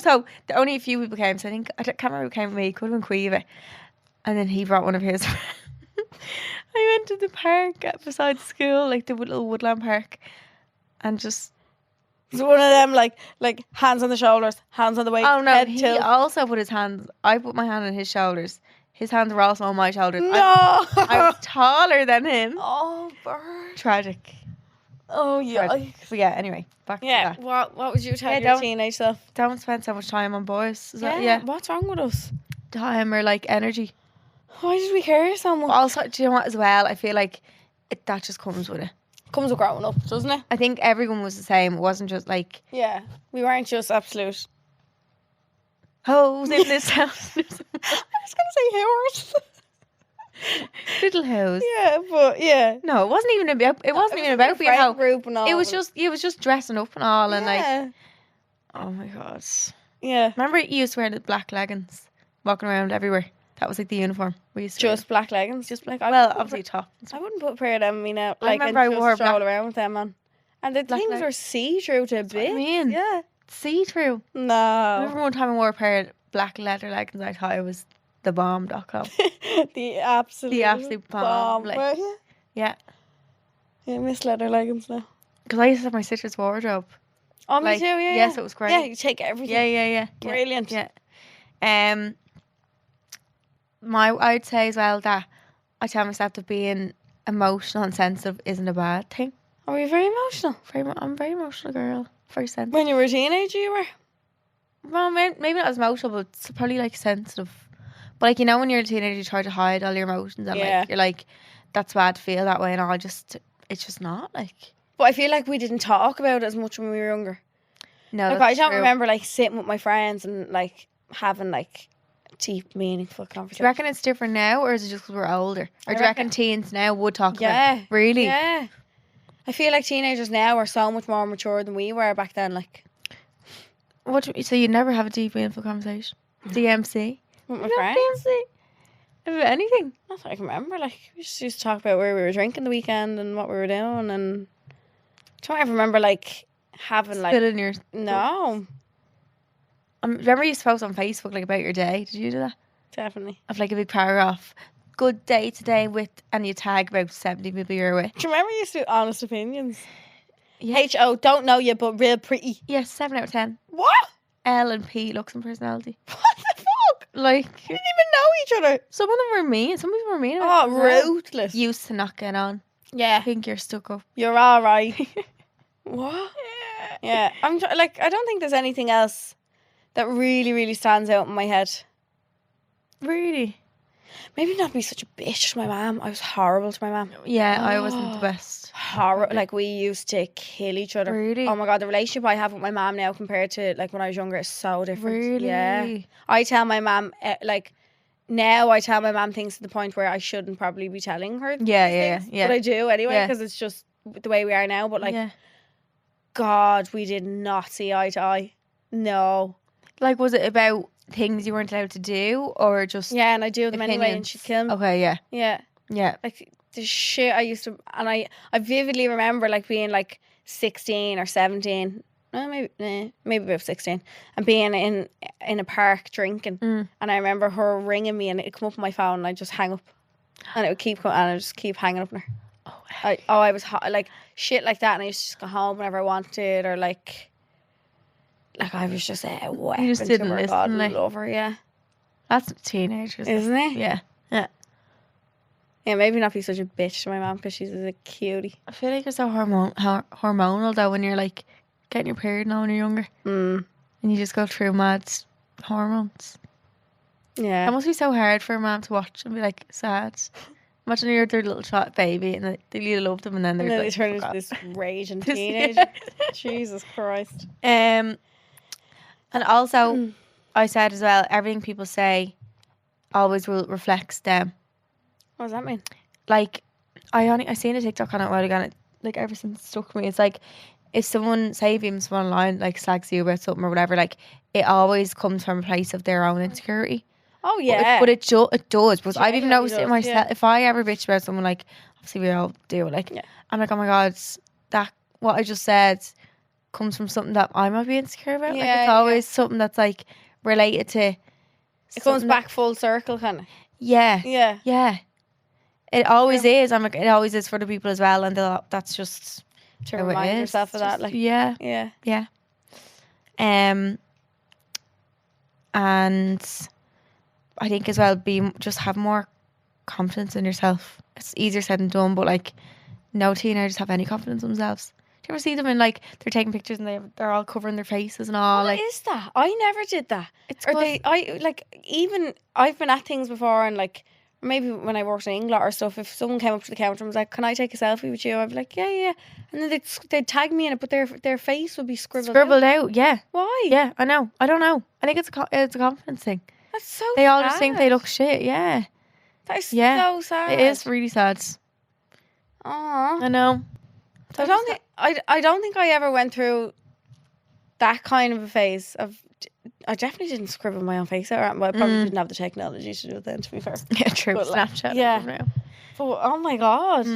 So the only a few people came. So I can't remember who came with me. Could have been Cueva. And then he brought one of his friends. I went to the park beside school, like the little woodland park. And just... So one of them like hands on the shoulders, hands on the waist. Oh no, head he tilt. also put his hands... I put my hand on his shoulders. His hands were also on my shoulders. No! I was taller than him. Oh, bird. Tragic. Oh, yeah. But yeah, anyway, back to that. What would you tell your teenage self? Don't spend so much time on boys. What's wrong with us? Time or like energy. Why did we care so much? But also, do you know what as well? I feel like that just comes with it. Comes with growing up, doesn't it? I think everyone was the same. It wasn't just like... Yeah, we weren't just absolute... hoes in this house. I was going to say whores. Little hoes. Yeah, but yeah. No, it wasn't even about being a hoe. Group and all. It was just dressing up and all and like... Oh my God. Yeah. Remember you used to wear the black leggings? Walking around everywhere. That was like the uniform we used to wear. Just black leggings? Just black. Obviously top. I wouldn't put a pair of them on me now. I remember I wore stroll around with them on. And the things leggings. were see-through to a bit. I mean, yeah. See-through. No. I remember one time I wore a pair of black leather leggings. I thought it was thebomb.com. the absolute bomb. Like, yeah. Yeah, I miss leather leggings now. Because I used to have my sister's wardrobe. Oh, me too, yeah. Yes, it was great. Yeah, you take everything. Yeah. Brilliant. Yeah. I'd say as well that I tell myself that being emotional and sensitive isn't a bad thing. Are you very emotional? I'm a very emotional girl. Very sensitive. When you were a teenager, you were? Well, maybe not as emotional, but it's probably like sensitive. But like, you know, when you're a teenager, you try to hide all your emotions and like you're like, that's bad to feel that way and all. It's just not like. But I feel like we didn't talk about it as much when we were younger. No, like I don't remember like sitting with my friends and like having like deep, meaningful conversations. Do you reckon it's different now, or is it just because we're older? Or do you reckon teens now would talk about it? Really? Yeah. I feel like teenagers now are so much more mature than we were back then. Like, so you never have a deep, meaningful conversation? DMC? With my friends? DMC? About anything? Not that I can remember. Like, we just used to talk about where we were drinking the weekend and what we were doing. And I don't ever remember like having like spilling your... No. Remember you used to post on Facebook like about your day? Did you do that? Definitely. Of like a big paragraph. Good day today with, and you tag about 70 people you're with. Do you remember you used to do honest opinions? Yeah. H.O. don't know you but real pretty. Yeah, 7 out of 10. What? L and P, looks and personality. What the fuck? Like, we didn't even know each other. Some of them were mean. Some people were mean. Oh, ruthless. Used to not get on. Yeah. I think you're stuck up. You're all right. What? Yeah. I don't think there's anything else that really, really stands out in my head. Really? Maybe not be such a bitch to my mum. I was horrible to my mum. Yeah, I wasn't the best. Horrible. Like, we used to kill each other. Really? Oh my God, the relationship I have with my mum now compared to like when I was younger is so different. Really? Yeah. I tell my mum, now I tell my mum things to the point where I shouldn't probably be telling her. Yeah. But I do anyway because it's just the way we are now. But like, God, we did not see eye to eye. No. Like, was it about things you weren't allowed to do, or just... Yeah, and I do them anyway, and she'd kill me. Okay, yeah. Yeah. Yeah. Like, the shit I used to... And I vividly remember, like, being, like, 16 or 17. Maybe about 16. And being in a park drinking. And I remember her ringing me, and it'd come up on my phone, and I'd just hang up. And it would keep coming, and I'd just keep hanging up on her. I was hot, like, shit like that, and I used to just go home whenever I wanted, or, like I was just a weapon. You just didn't to her. listen, God like... love her, yeah. That's teenagers. Isn't it? Yeah. Yeah, maybe not be such a bitch to my mum because she's a cutie. I feel like you're so hormonal though when you're like getting your period now when you're younger. And you just go through mad hormones. Yeah. It must be so hard for a man to watch and be like sad. Imagine you're their little shot baby and they really love them and then they're they turn into this raging teenager. Jesus Christ. And also, I said as well, everything people say always reflects them. What does that mean? Like, I seen a TikTok on it a while ago and it, like, ever since it stuck with me. It's like, if someone, say if someone online, like, slags you about something or whatever, like, it always comes from a place of their own insecurity. Oh, yeah. But it does. Because I've even noticed it myself. Yeah. If I ever bitch about someone, like, obviously we all do, like, I'm like, oh my God, that, what I just said comes from something that I might be insecure about. Yeah, like, it's always something that's, like, related to... It comes back full circle, kind of. Yeah. Yeah. Yeah. It always is. I'm like, it always is for the people as well. And that's just... To remind yourself of that. Like, yeah. Yeah. Yeah. And I think as well, just have more confidence in yourself. It's easier said than done, but like, no teenagers have any confidence in themselves. Do you ever see them in like they're taking pictures and they're all covering their faces and all? What like, is that? I never did that. It's I've been at things before and like maybe when I worked in England or stuff, if someone came up to the counter and was like, "Can I take a selfie with you?" I'd be like, "Yeah," and then they'd tag me in it, but their face would be scribbled out. Yeah. Why? Yeah, I know. I don't know. I think it's a confidence thing. That's so. They all sad. just think they look shit. Yeah. That is so sad. It is really sad. Aww. I know. I don't think I ever went through that kind of a phase of. I definitely didn't scribble my own face out. Well, I probably didn't have the technology to do it then, to be fair. Yeah, true. But Snapchat. Yeah. But, oh my God.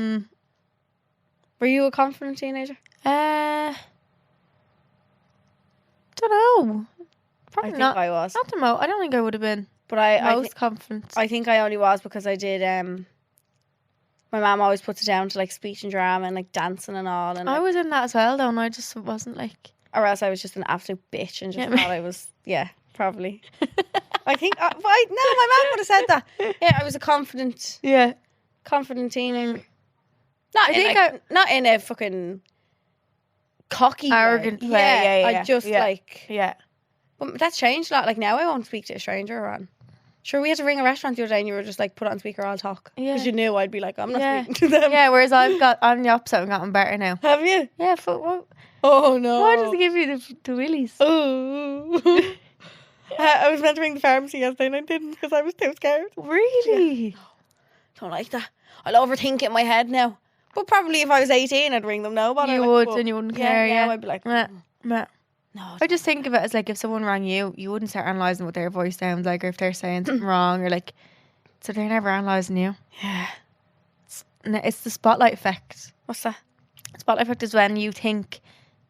Were you a confident teenager? Don't know. Probably I think not. I was. Not the most. I don't think I would have been. But I most confident. I think I only was because I did. My mum always puts it down to like speech and drama and like dancing and all. And I was in that as well, though, and I just wasn't like. Or else I was just an absolute bitch and just thought I was. Yeah, probably. I think. No, my mum would have said that. Yeah, I was a confident. Yeah. Confident teenager. Not in a fucking cocky, arrogant way. Yeah, yeah. I just like. Yeah. But that's changed a lot. Like now, I won't speak to a stranger around. Sure, we had to ring a restaurant the other day and you were just like, put it on speaker, I'll talk. Yeah. Because you knew I'd be like, I'm not speaking to them. Yeah, whereas I'm the opposite. I've gotten better now. Have you? Yeah, what? Oh no. Why does it give you the willies? Oh. I was meant to ring the pharmacy yesterday and I didn't because I was too scared. Really? Yeah. Don't like that. I'll overthink it in my head now. But probably if I was 18, I'd ring them now. But You would, and you wouldn't care. Yeah, I'd be like, meh. no. I just think of it as like if someone rang you, you wouldn't start analysing what their voice sounds like or if they're saying something wrong or like, so they're never analysing you. Yeah. It's the spotlight effect. What's that? Spotlight effect is when you think,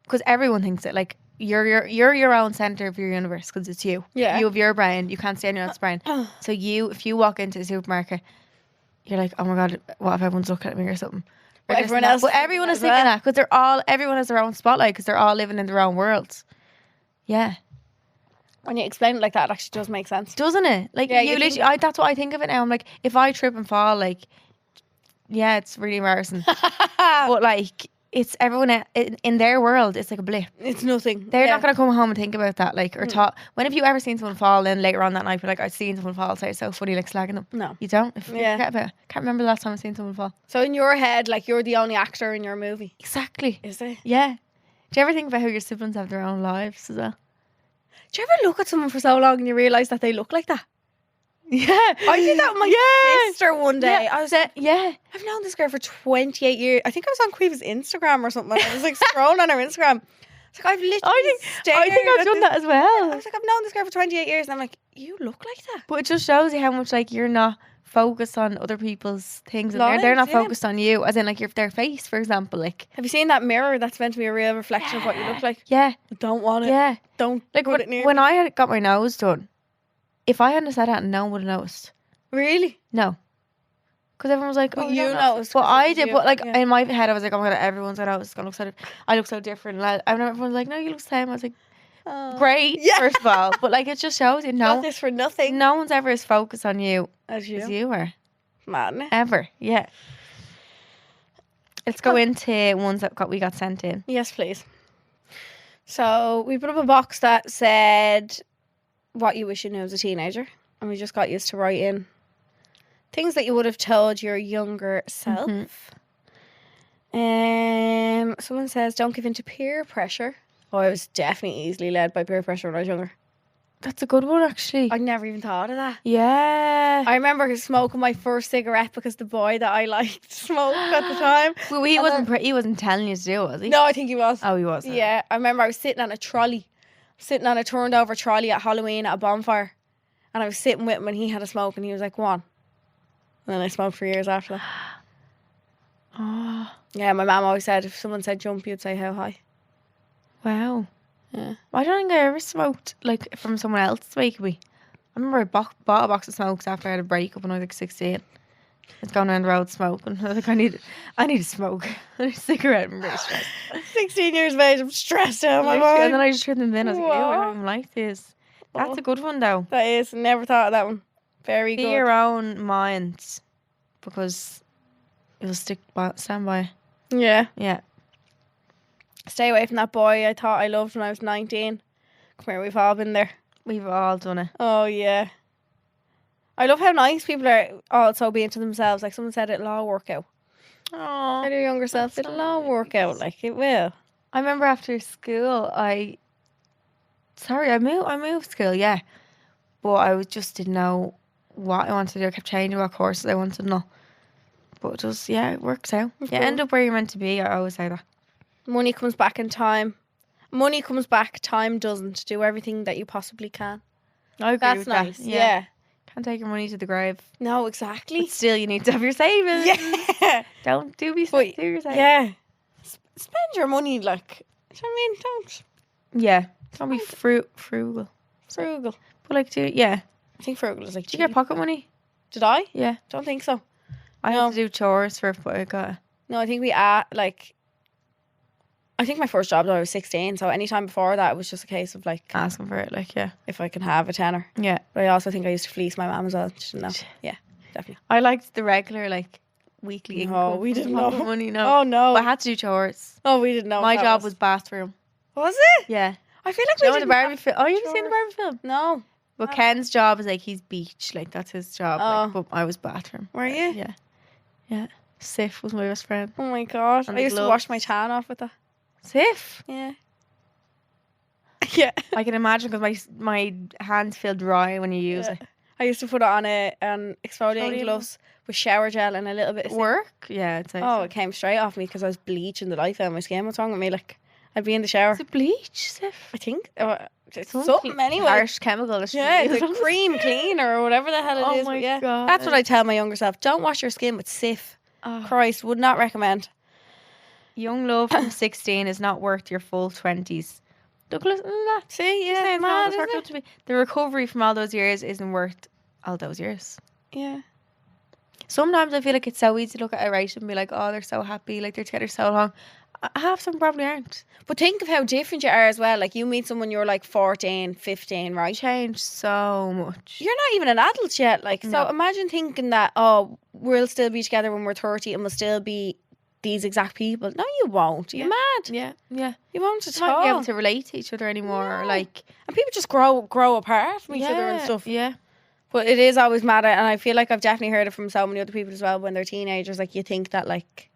because everyone thinks it, like you're your own centre of your universe because it's you. Yeah. You have your brain. You can't see anyone else's brain. So if you walk into a supermarket, you're like, oh my God, what if everyone's looking at me or something? But everyone else. But everyone is thinking that because everyone has their own spotlight because they're all living in their own worlds. Yeah. When you explain it like that, it actually does make sense. Doesn't it? Like, yeah, you literally, that's what I think of it now. I'm like, if I trip and fall, like, yeah, it's really embarrassing. But like, it's everyone in their world, it's like a blip. It's nothing. They're not going to come home and think about that, like, or talk. When have you ever seen someone fall then later on that night, be like, I've seen someone fall, so it's so funny, like, slagging them? No. You don't? You forget about it. Can't remember the last time I've seen someone fall. So in your head, like, you're the only actor in your movie. Exactly. Is it? Yeah. Do you ever think about how your siblings have their own lives as well? Do you ever look at someone for so long and you realise that they look like that? Yeah. I did that with my sister one day. Yeah. I was like, I've known this girl for 28 years. I think I was on Queeva's Instagram or something. I was like scrolling on her Instagram. It's like, I've literally I think I've done that as well. I was like, I've known this girl for 28 years. And I'm like, you look like that. But it just shows you how much like you're not focused on other people's things. And they're not focused on you. As in like their face, for example. Like, have you seen that mirror that's meant to be a real reflection of what you look like? Yeah. I don't want it. Yeah. Don't like put it near when me. I had got my nose done, if I hadn't said that, no one would have noticed. Really? No. Because everyone was like, but oh, you noticed. But I did. But like in my head, I was like, oh my God, everyone's like, it's gonna look so. I look so different. And everyone's like, no, you look the same. I was like, great. Yeah. First of all, but like it just shows you. Got this for nothing. No one's ever as focused on you as you are. Madness. Ever. Yeah. Let's go into ones that we got sent in. Yes, please. So we put up a box that said what you wish you knew as a teenager. And we just got used to write in things that you would have told your younger self. Someone says, don't give in to peer pressure. Oh, I was definitely easily led by peer pressure when I was younger. That's a good one, actually. I never even thought of that. Yeah. I remember smoking my first cigarette because the boy that I liked smoked at the time. Well, he wasn't telling you to do it, was he? No, I think he was. Oh, he was. Yeah. I remember I was sitting on a turned over trolley at Halloween at a bonfire. And I was sitting with him and he had a smoke and he was like, go on. And then I smoked for years after that. Oh. Yeah, my mum always said if someone said jump, you'd say how high. Wow. Yeah. I don't think I ever smoked like from someone else making me. I remember I bought a box of smokes after I had a breakup when I was like 16. It's going down the road smoking. I was like, I need to smoke. I need a cigarette. I'm really stressed. 16 years of age, I'm stressed out of my mind. And then I just turned them in. I was like, ew, I don't even like this. That's a good one though. That is. Never thought of that one. Very good. Be your own mind because it will stand by. Yeah. Yeah. Stay away from that boy I thought I loved when I was 19. Come here, we've all been there. We've all done it. Oh, yeah. I love how nice people are also being to themselves. Like someone said, it'll all work out. Oh, Tell your younger self, it'll all work out. Like it will. I remember after school, I moved school, yeah. But I just didn't know what I wanted to do. I kept changing what courses I wanted to know. But it works out. You end up where you're meant to be. I always say that. Money comes back in time. Money comes back, time doesn't. Do everything that you possibly can. I agree That's with nice. that. Yeah. Can't take your money to the grave. No, exactly. But still, you need to have your savings. Yeah. Don't do your savings. Yeah. Spend your money like, do you know what I mean? Don't. Yeah. Don't be frugal. Frugal. But like, I think frugal is like. Did you get pocket money? Did I? Yeah. Don't think so. I had to do chores for it, but I got it. No, I think I think my first job though I was 16, so any time before that it was just a case of like asking for it, like if I can have a tenner. Yeah. But I also think I used to fleece my mum as well. She didn't know. Yeah, definitely. I liked the regular like weekly income. Oh, we didn't know money. No. Oh no. But I had to do chores. Oh, we didn't know. My job was bathroom. Was it? Yeah. I feel like we did the Barbie film. Oh, you haven't seen the Barbie film? No. But Ken's job is like he's beach, like that's his job. Like, but I was bathroom. Were you? Yeah. Yeah. Sif was my best friend. Oh my god. I used to wash my tan off with that. Sif? Yeah. Yeah. I can imagine because my hands feel dry when you use it. I used to put it on exfoliating gloves with shower gel and a little bit of work. Yeah, it's like it came straight off me because I was bleaching the life out of my skin. What's wrong with me? Like, I'd be in the shower. Is it bleach, Sif? I think it's something anyway. Harsh chemical. It's a cream cleaner or whatever the hell it is. Oh my god, that's what I tell my younger self. Don't wash your skin with Sif. Christ, would not recommend. Young love from 16 is not worth your full 20s. Look, listen to that. See, yeah, mad, the recovery from all those years isn't worth all those years. Yeah. Sometimes I feel like it's so easy to look at a relationship and be like, oh, they're so happy, like they're together so long. Half of them probably aren't. But think of how different you are as well. Like, you meet someone, you're like 14, 15, right? Changed so much. You're not even an adult yet. Like, so imagine thinking that, we'll still be together when we're 30 and we'll still be these exact people. No, you won't. You're mad. Yeah. You won't at all. You won't be able to relate to each other anymore. No. Like, and people just grow apart from each other and stuff. Yeah. But it is always mad, and I feel like I've definitely heard it from so many other people as well. When they're teenagers, like, you think that like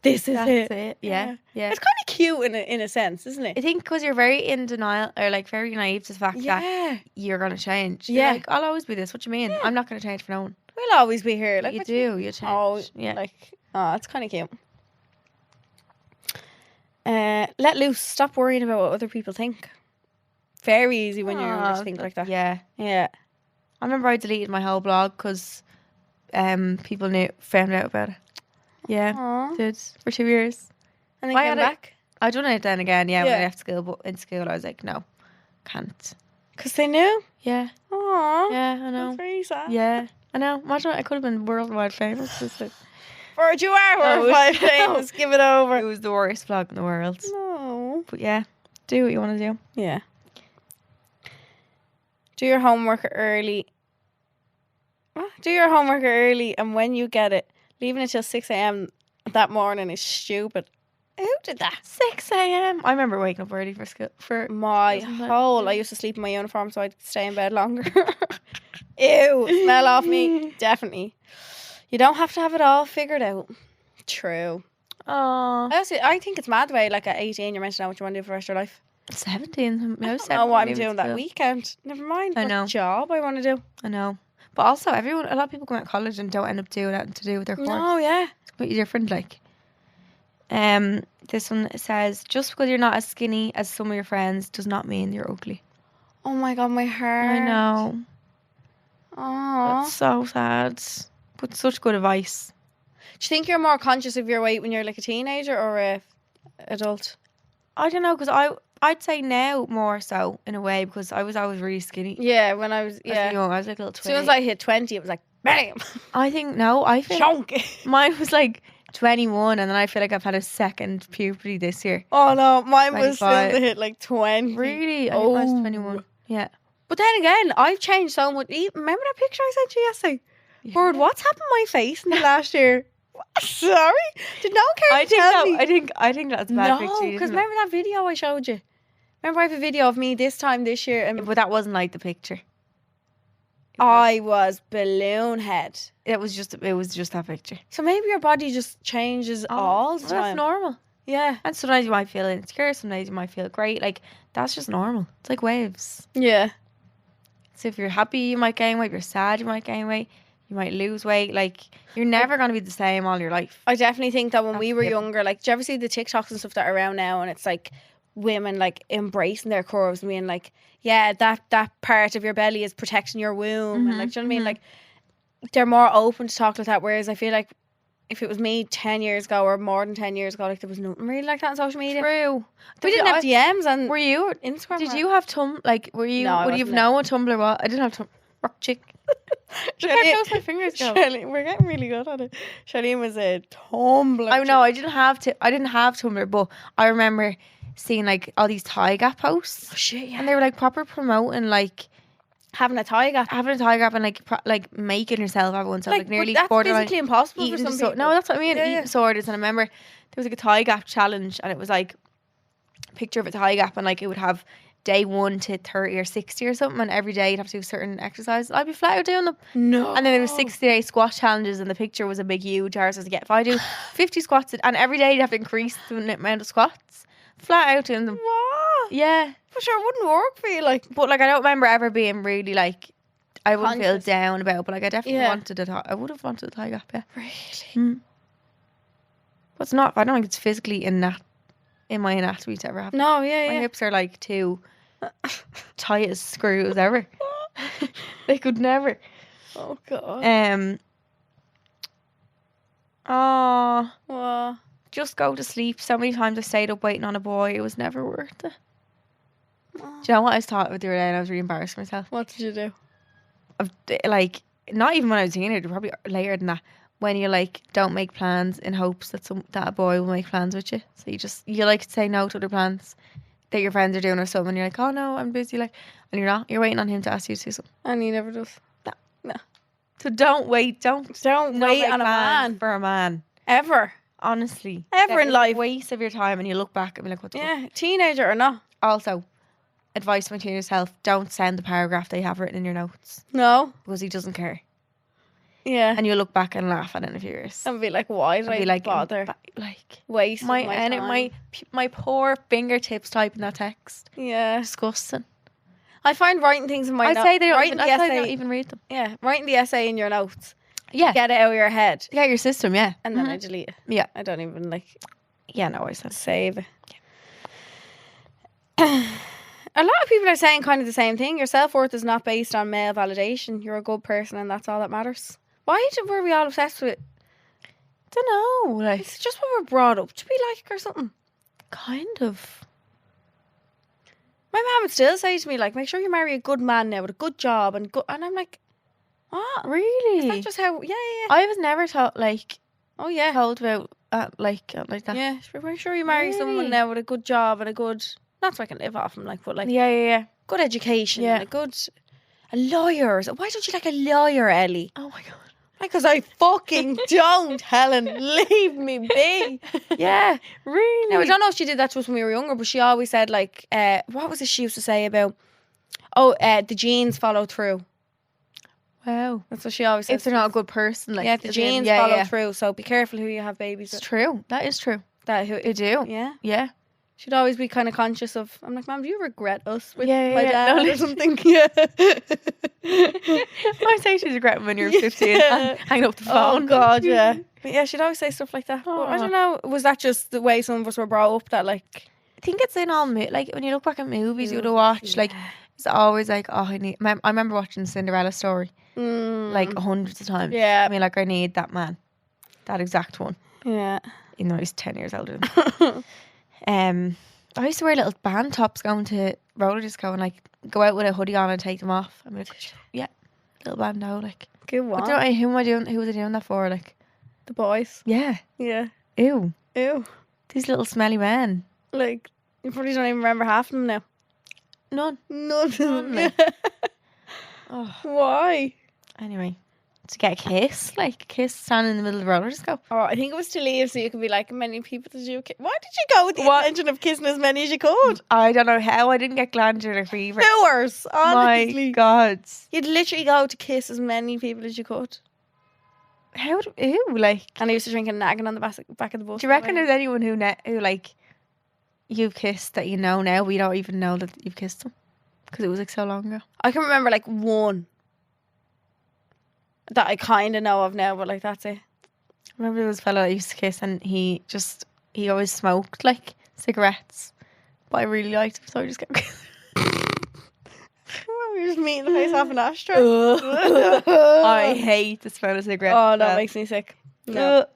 that's it. Yeah. It's kind of cute in a sense, isn't it? I think because you're very in denial or like very naive to the fact that you're gonna change. You're like, I'll always be this. What do you mean? I'm not gonna change for no one. We'll always be here. Like, you change. It's kind of cute. Let loose. Stop worrying about what other people think. Very easy when you're younger to think like that. Yeah. I remember I deleted my whole blog because people found out about it. Yeah, did for 2 years. And then came back? I done it then again, when I left school. But in school I was like, no, can't. Because they knew? Yeah. Aww. Yeah, I know. That's very sad. Yeah, I know. Imagine I could have been worldwide famous. Bird, you are worldwide famous. Give it over. It was the worst blog in the world. No. But yeah, do what you want to do. Yeah. Do your homework early. Do your homework early, and when you get it, leaving it till 6 a.m. that morning is stupid. Who did that? 6 a.m. I remember waking up early for school. I used to sleep in my uniform so I'd stay in bed longer. Ew, smell off me. Definitely. You don't have to have it all figured out. True. Oh. I think it's mad the way, like, at 18 you're meant to know what you want to do for the rest of your life. 17. I don't know what I'm doing that weekend. Never mind what job I want to do. I know. But also, a lot of people go out to college and don't end up doing that to do with their course. No, yeah. It's completely different, like. This one says, just because you're not as skinny as some of your friends does not mean you're ugly. Oh my God, my heart. I know. Oh, that's so sad. But such good advice. Do you think you're more conscious of your weight when you're like a teenager or a adult? I don't know, because I'd say now more so in a way, because I was always really skinny. Yeah, when I was young, I was like a little 20. As soon as I hit 20, it was like bam. I think chunky. Mine was like 21, and then I feel like I've had a second puberty this year. Oh no, mine was still to hit like 20. Really? I think mine was 21. Yeah. But then again, I've changed so much. Remember that picture I sent you yesterday? Yeah. Bird, what's happened to my face in the last year? Sorry? Did no one care to tell me? I think that's a bad picture. No, because remember that video I showed you? Remember I have a video of me this year? But that wasn't like the picture. I was balloon head. It was just that picture. So maybe your body just changes all the time. That's normal. Yeah. And sometimes you might feel insecure, sometimes you might feel great. Like, that's just normal. It's like waves. Yeah. So if you're happy, you might gain weight. If you're sad, you might gain weight. You might lose weight. Like, you're never going to be the same all your life. I definitely think that when we were younger, like, do you ever see the TikToks and stuff that are around now, and it's like women like embracing their curves and being like, yeah, that part of your belly is protecting your womb, and like, do you know what I mean? Like, they're more open to talk like that. Whereas I feel like if it was me 10 years ago or more than 10 years ago, like, there was nothing really like that on social media. True. We didn't have DMs and were you Instagram. Did you have would you have known what Tumblr was? I didn't have rock chick. I close my fingers go. Charleen, we're getting really good at it. Charleen was a Tumblr. I know. I didn't have Tumblr, but I remember seeing like all these Thigh Gap posts. Oh shit! Yeah. And they were like proper promoting like having a Thigh Gap, and like making yourself have one. So like nearly that's borderline physically impossible for some people. No, that's what I mean. Yeah, eating disorders. And I remember there was like a Thigh Gap challenge, and it was like a picture of a Thigh Gap, and like it would have day 1 to 30 or 60 or something, and every day you'd have to do certain exercises. I'd be flat out doing them. No. And then there was 60-day squat challenges, and the picture was a big huge ours to get. If I do 50 squats, and every day you'd have to increase the amount of squats. Flat out doing them. What? Yeah. For sure, it wouldn't work for you. Like, but like I don't remember ever being really like, I wouldn't conscious. feel down about it, but like I definitely wanted it. I would have wanted a thigh gap, yeah. Really? But it's not. I don't think it's physically in my anatomy to ever happen. No, My hips are like too tight as screws ever. They could never. Oh God. Oh. Just go to sleep. So many times I stayed up waiting on a boy. It was never worth it. Do you know what I was taught with the other day, and I was really embarrassed of myself? What did you do? Like, not even when I was a teenager, probably later than that. When you like don't make plans in hopes that that a boy will make plans with you. So you like say no to other plans that your friends are doing or something. And you're like, oh no, I'm busy. Like, and you're not. You're waiting on him to ask you to do something. And he never does. No. So don't wait. Don't wait on a man for a man ever. Honestly, ever in life. Waste of your time, and you look back and be like, what the fuck? Teenager or not. Also, advice from yourself: don't send the paragraph they have written in your notes. No, because he doesn't care. Yeah, and you look back and laugh at it in a few years and be like, why did I bother? Like waste my time. my poor fingertips typing that text. Yeah, disgusting. I find writing things in my notes. I'd say they don't even read them. Yeah, writing the essay in your notes. Yeah, get it out of your head. Get your system. Yeah, and then I delete it. Yeah, I don't even like. Yeah, no, I said save it. Yeah. A lot of people are saying kind of the same thing. Your self-worth is not based on male validation. You're a good person, and that's all that matters. Why were we all obsessed with it? Don't know. Like, it's just what we're brought up to be like or something. Kind of. My mum would still say to me, like, make sure you marry a good man now with a good job and I'm like, what? Really? Is that just how? Yeah. I was never taught like. Oh yeah. Told about like that. Yeah. Make sure you marry someone now with a good job and a good. Not so I can live off him, like, but like. Yeah. Good education. Yeah. A lawyer. Why don't you like a lawyer, Ellie? Oh my God. Because I fucking don't, Helen. Leave me be. Yeah, really. Now, I don't know if she did that to us when we were younger, but she always said, like, what was it she used to say about, the genes follow through. Wow. That's what she always said. If they're not a good person. Like, yeah, the genes follow through, so be careful who you have babies with. It's true. That is true. They do. Yeah. Yeah. She'd always be kind of conscious of, I'm like, Mum, do you regret us with my dad or something? Yeah. I say she's regretting when you're 15 and hang up the phone. Oh God, yeah. But yeah, she'd always say stuff like that. But I don't know, was that just the way some of us were brought up that like... I think it's in all, like when you look back at movies you would have watched, like it's always like, I remember watching Cinderella Story like hundreds of times. Yeah. I mean, like I need that man. That exact one. Yeah. Even though he's 10 years older than me. I used to wear little band tops going to roller disco and like go out with a hoodie on and take them off. I'm like, yeah, little bandeau, like. Good one. But who was I doing that for? Like, the boys. Yeah. Yeah. Ew. These little smelly men. Like, you probably don't even remember half of them now. None. Yeah. Oh. Why? Anyway. To get a kiss, like a kiss standing in the middle of the roller disco. Oh, I think it was to leave so you could be like, many people did you kiss? Why did you go with the intention of kissing as many as you could? I don't know how. I didn't get glandular fever. Hours, honestly. My God. You'd literally go to kiss as many people as you could. How? Ew, like. And I used to drink a nagging on the back of the bus. Do you reckon there's anyone who like you've kissed that you know now, but you don't even know that you've kissed them because it was like so long ago? I can remember like one that I kind of know of now, but like that's it. I remember there was a fellow I used to kiss and he always smoked like cigarettes, but I really liked him, so I just kept kissing. We were just meeting the face off an ashtray. I hate the smell of cigarettes. Oh, that makes me sick. No.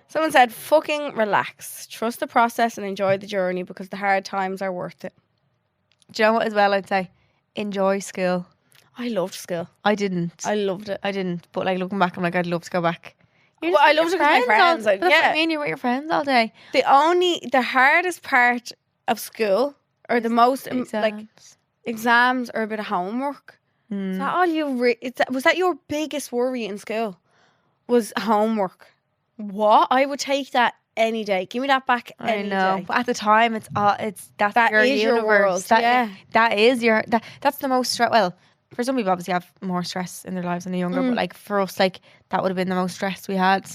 Someone said, fucking relax. Trust the process and enjoy the journey because the hard times are worth it. Do you know what as well I'd say? Enjoy school. I loved school. I didn't. I loved it. I didn't. But like looking back, I'm like, I'd love to go back. Well, I loved it with my friends. That's what I mean, you're with your friends all day. The hardest part of school, or the most exams. like exams or a bit of homework. Is that all you? Was that your biggest worry in school? Was homework? What? I would take that any day. Give me that back any day. I know. But at the time, that your is universe. Your world. That is that's the most stress. Well, for some people, obviously, have more stress in their lives when they're younger. But like for us, like that would have been the most stress we had.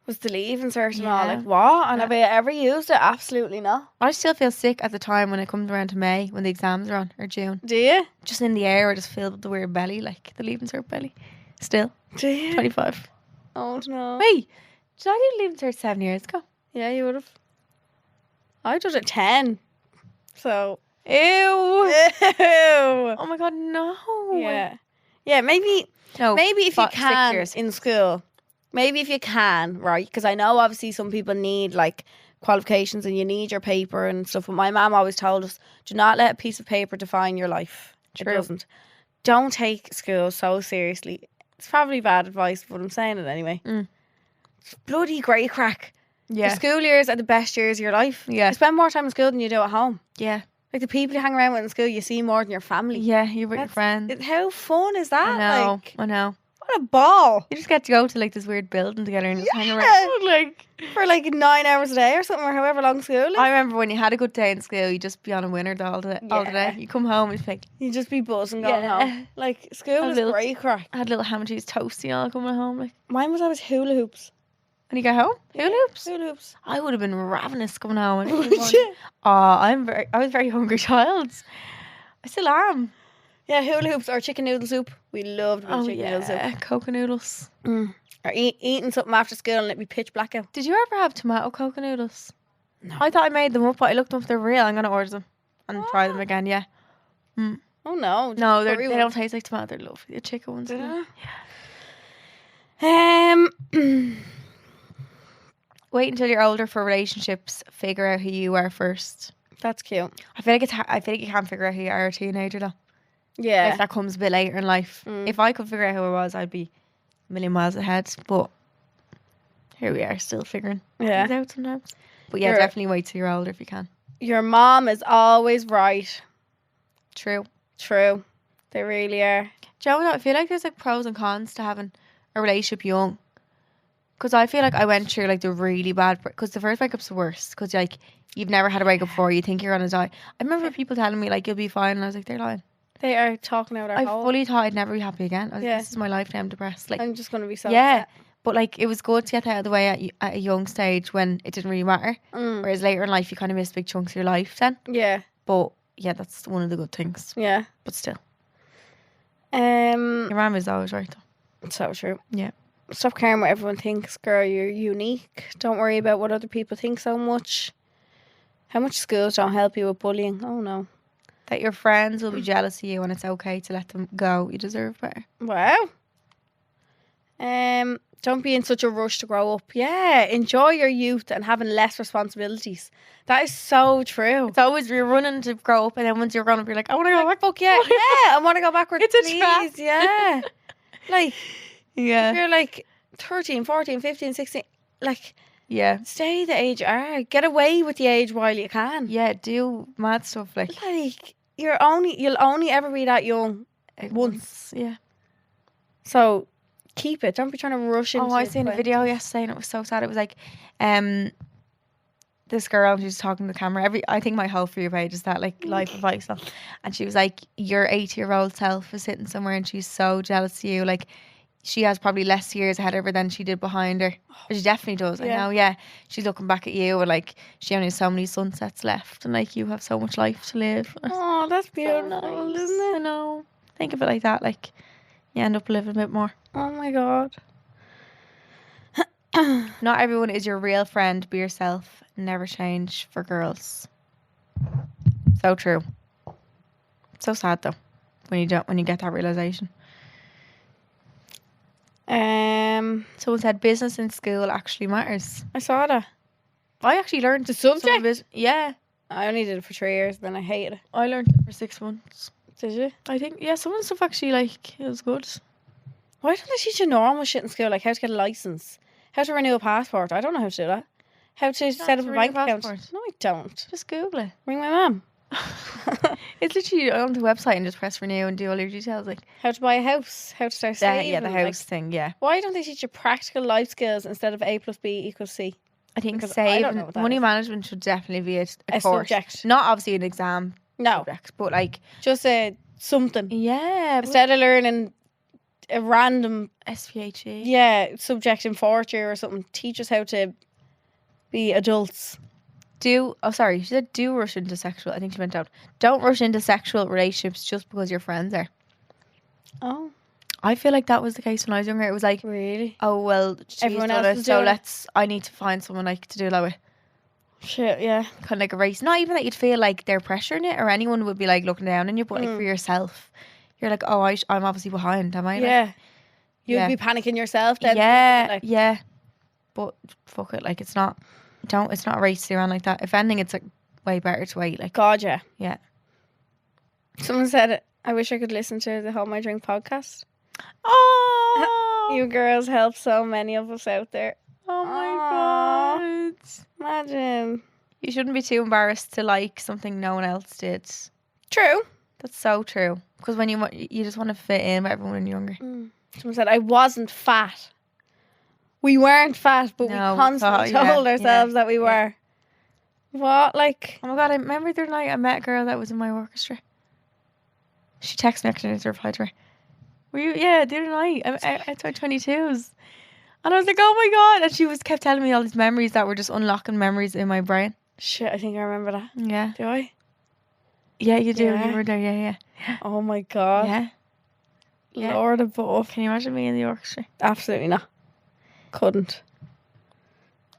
Was the leave insert and all. Like, what? And have I ever used it? Absolutely not. I still feel sick at the time when it comes around to May, when the exams are on, or June. Do you? Just in the air, I just feel the weird belly, like the leave insert belly. Still. Do you? 25. Oh, no. Wait, did I do leave insert 7 years ago? Yeah, you would have. I did it 10. So. Ew. Oh my God, no. Yeah. Yeah, maybe if you can in school. Maybe if you can, right? Because I know obviously some people need like qualifications and you need your paper and stuff. But my mum always told us, do not let a piece of paper define your life. True. It doesn't. Don't take school so seriously. It's probably bad advice, but I'm saying it anyway. It's bloody great crack. Yeah. The school years are the best years of your life. Yeah. You spend more time in school than you do at home. Yeah. Like the people you hang around with in school, you see more than your family. Yeah, you're with your friends. How fun is that? I know. What a ball. You just get to go to like this weird building together and just hang around. Like for like 9 hours a day or something, or however long school is. I remember when you had a good day in school, you'd just be on a winner all the day. You come home and it's like, you just be buzzing going home. Like school was great crack. I had little ham and cheese toasty all coming home. Like mine was always hula hoops. When you go home? Hula hoops? Hula hoops. I would have been ravenous coming home. Would you? I was a very hungry child. I still am. Yeah, hula hoops or chicken noodle soup. We loved chicken noodle soup. Coca noodles. Or eating something after school and it'd be pitch black out. Did you ever have tomato coca noodles? No. I thought I made them up, but I looked them up. They're real. I'm going to order them and try them again, yeah. Oh no. No, they don't taste like tomato. They're lovely. The chicken ones. Yeah. Wait until you're older for relationships. Figure out who you are first. That's cute. I feel like you can't figure out who you are a teenager though. Yeah. If that comes a bit later in life. If I could figure out who I was, I'd be a million miles ahead. But here we are, still figuring things out sometimes. But yeah, definitely wait till you're older if you can. Your mom is always right. True. They really are. Do you know what? I feel like there's like pros and cons to having a relationship young. Because I feel like I went through like the really bad... Because the first breakup's the worst. Because like, you've never had a breakup before. You think you're going to die. I remember people telling me like, you'll be fine. And I was like, they're lying. They are talking out our I fully thought I'd never be happy again. I was like, this is my life now. I'm depressed. Like, I'm just going to be so upset. But like, it was good to get that out of the way at a young stage when it didn't really matter. Whereas later in life, you kind of miss big chunks of your life then. Yeah. But yeah, that's one of the good things. Yeah. But still. Your mum is always right though. So true. Yeah. Stop caring what everyone thinks, girl. You're unique. Don't worry about what other people think so much. How much schools don't help you with bullying? Oh no. That your friends will be jealous of you and it's okay to let them go. You deserve better. Wow. Don't be in such a rush to grow up. Yeah, enjoy your youth and having less responsibilities. That is so true. It's always you're running to grow up and then once you're grown up you're like, I want to go back. Fuck yeah, I want to go backwards. It's a trap. Yeah. Like, yeah. If you're like 13, 14, 15, 16, like, stay the age you are. Get away with the age while you can. Yeah, do mad stuff like you'll only ever be that young once. Yeah. So keep it. Don't be trying to rush into it. I seen a video yesterday and it was so sad. It was like this girl, she was talking to the camera. I think my whole For You page is that like life advice stuff. And she was like, your 80-year-old self is sitting somewhere and she's so jealous of you. Like, she has probably less years ahead of her than she did behind her. She definitely does. I know, she's looking back at you and like she only has so many sunsets left and like you have so much life to live. Oh, that's beautiful, so nice, isn't it? I know. Think of it like that, like you end up living a bit more. Oh my God. Not everyone is your real friend. Be yourself. Never change for girls. So true. So sad though when you get that realization. Someone said business in school actually matters. I saw that. I actually learned the subject. Yeah. I only did it for 3 years, then I hated it. I learned it for 6 months. Did you? I think, some of the stuff actually, like, it was good. Why don't they teach you normal shit in school, like how to get a license, how to renew a passport? I don't know how to do that. How to set up a bank account. No, I don't. Just Google it. Ring my mum. It's literally on the website and just press renew and do all your details, like how to buy a house, how to start saving. Yeah, the house thing. Yeah. Why don't they teach you practical life skills instead of A plus B equals C? I think saving money management should definitely be a course. Subject. Not obviously an exam subject, but like just something. Yeah. Instead of learning a random SPHE. Subject in fourth year or something. Teach us how to be adults. She said do rush into sexual. I think she went down. Don't rush into sexual relationships just because your friends are. Oh. I feel like that was the case when I was younger. It was like, really? Oh, well, everyone else is doing it. I need to find someone like to do that with. Shit, yeah. Kind of like a race. Not even that you'd feel like they're pressuring it or anyone would be like looking down on you, but like for yourself, you're like, oh, I'm obviously behind, am I? Yeah. Like, you'd be panicking yourself then. Yeah, yeah. But fuck it, like it's not a race to run like that. If anything, it's like way better to wait. Like, God, yeah. Yeah. Someone said, I wish I could listen to the Hold My Drink podcast. Oh, you girls help so many of us out there. Oh my God. Imagine. You shouldn't be too embarrassed to like something no one else did. True. That's so true. Because when you just want to fit in with everyone when you're younger. Someone said, I wasn't fat. We weren't fat, but we constantly told ourselves that we were. What? Like? Oh my God, I remember the night I met a girl that was in my orchestra. She texted me actually to reply to her. Were you? Yeah, the other night. It's my 22s. And I was like, oh my God. And she kept telling me all these memories that were just unlocking memories in my brain. Shit, I think I remember that. Yeah. Do I? Yeah, you do. Yeah. You were there, yeah. Oh my God. Yeah. Lord above. Can you imagine me in the orchestra? Absolutely not. Couldn't.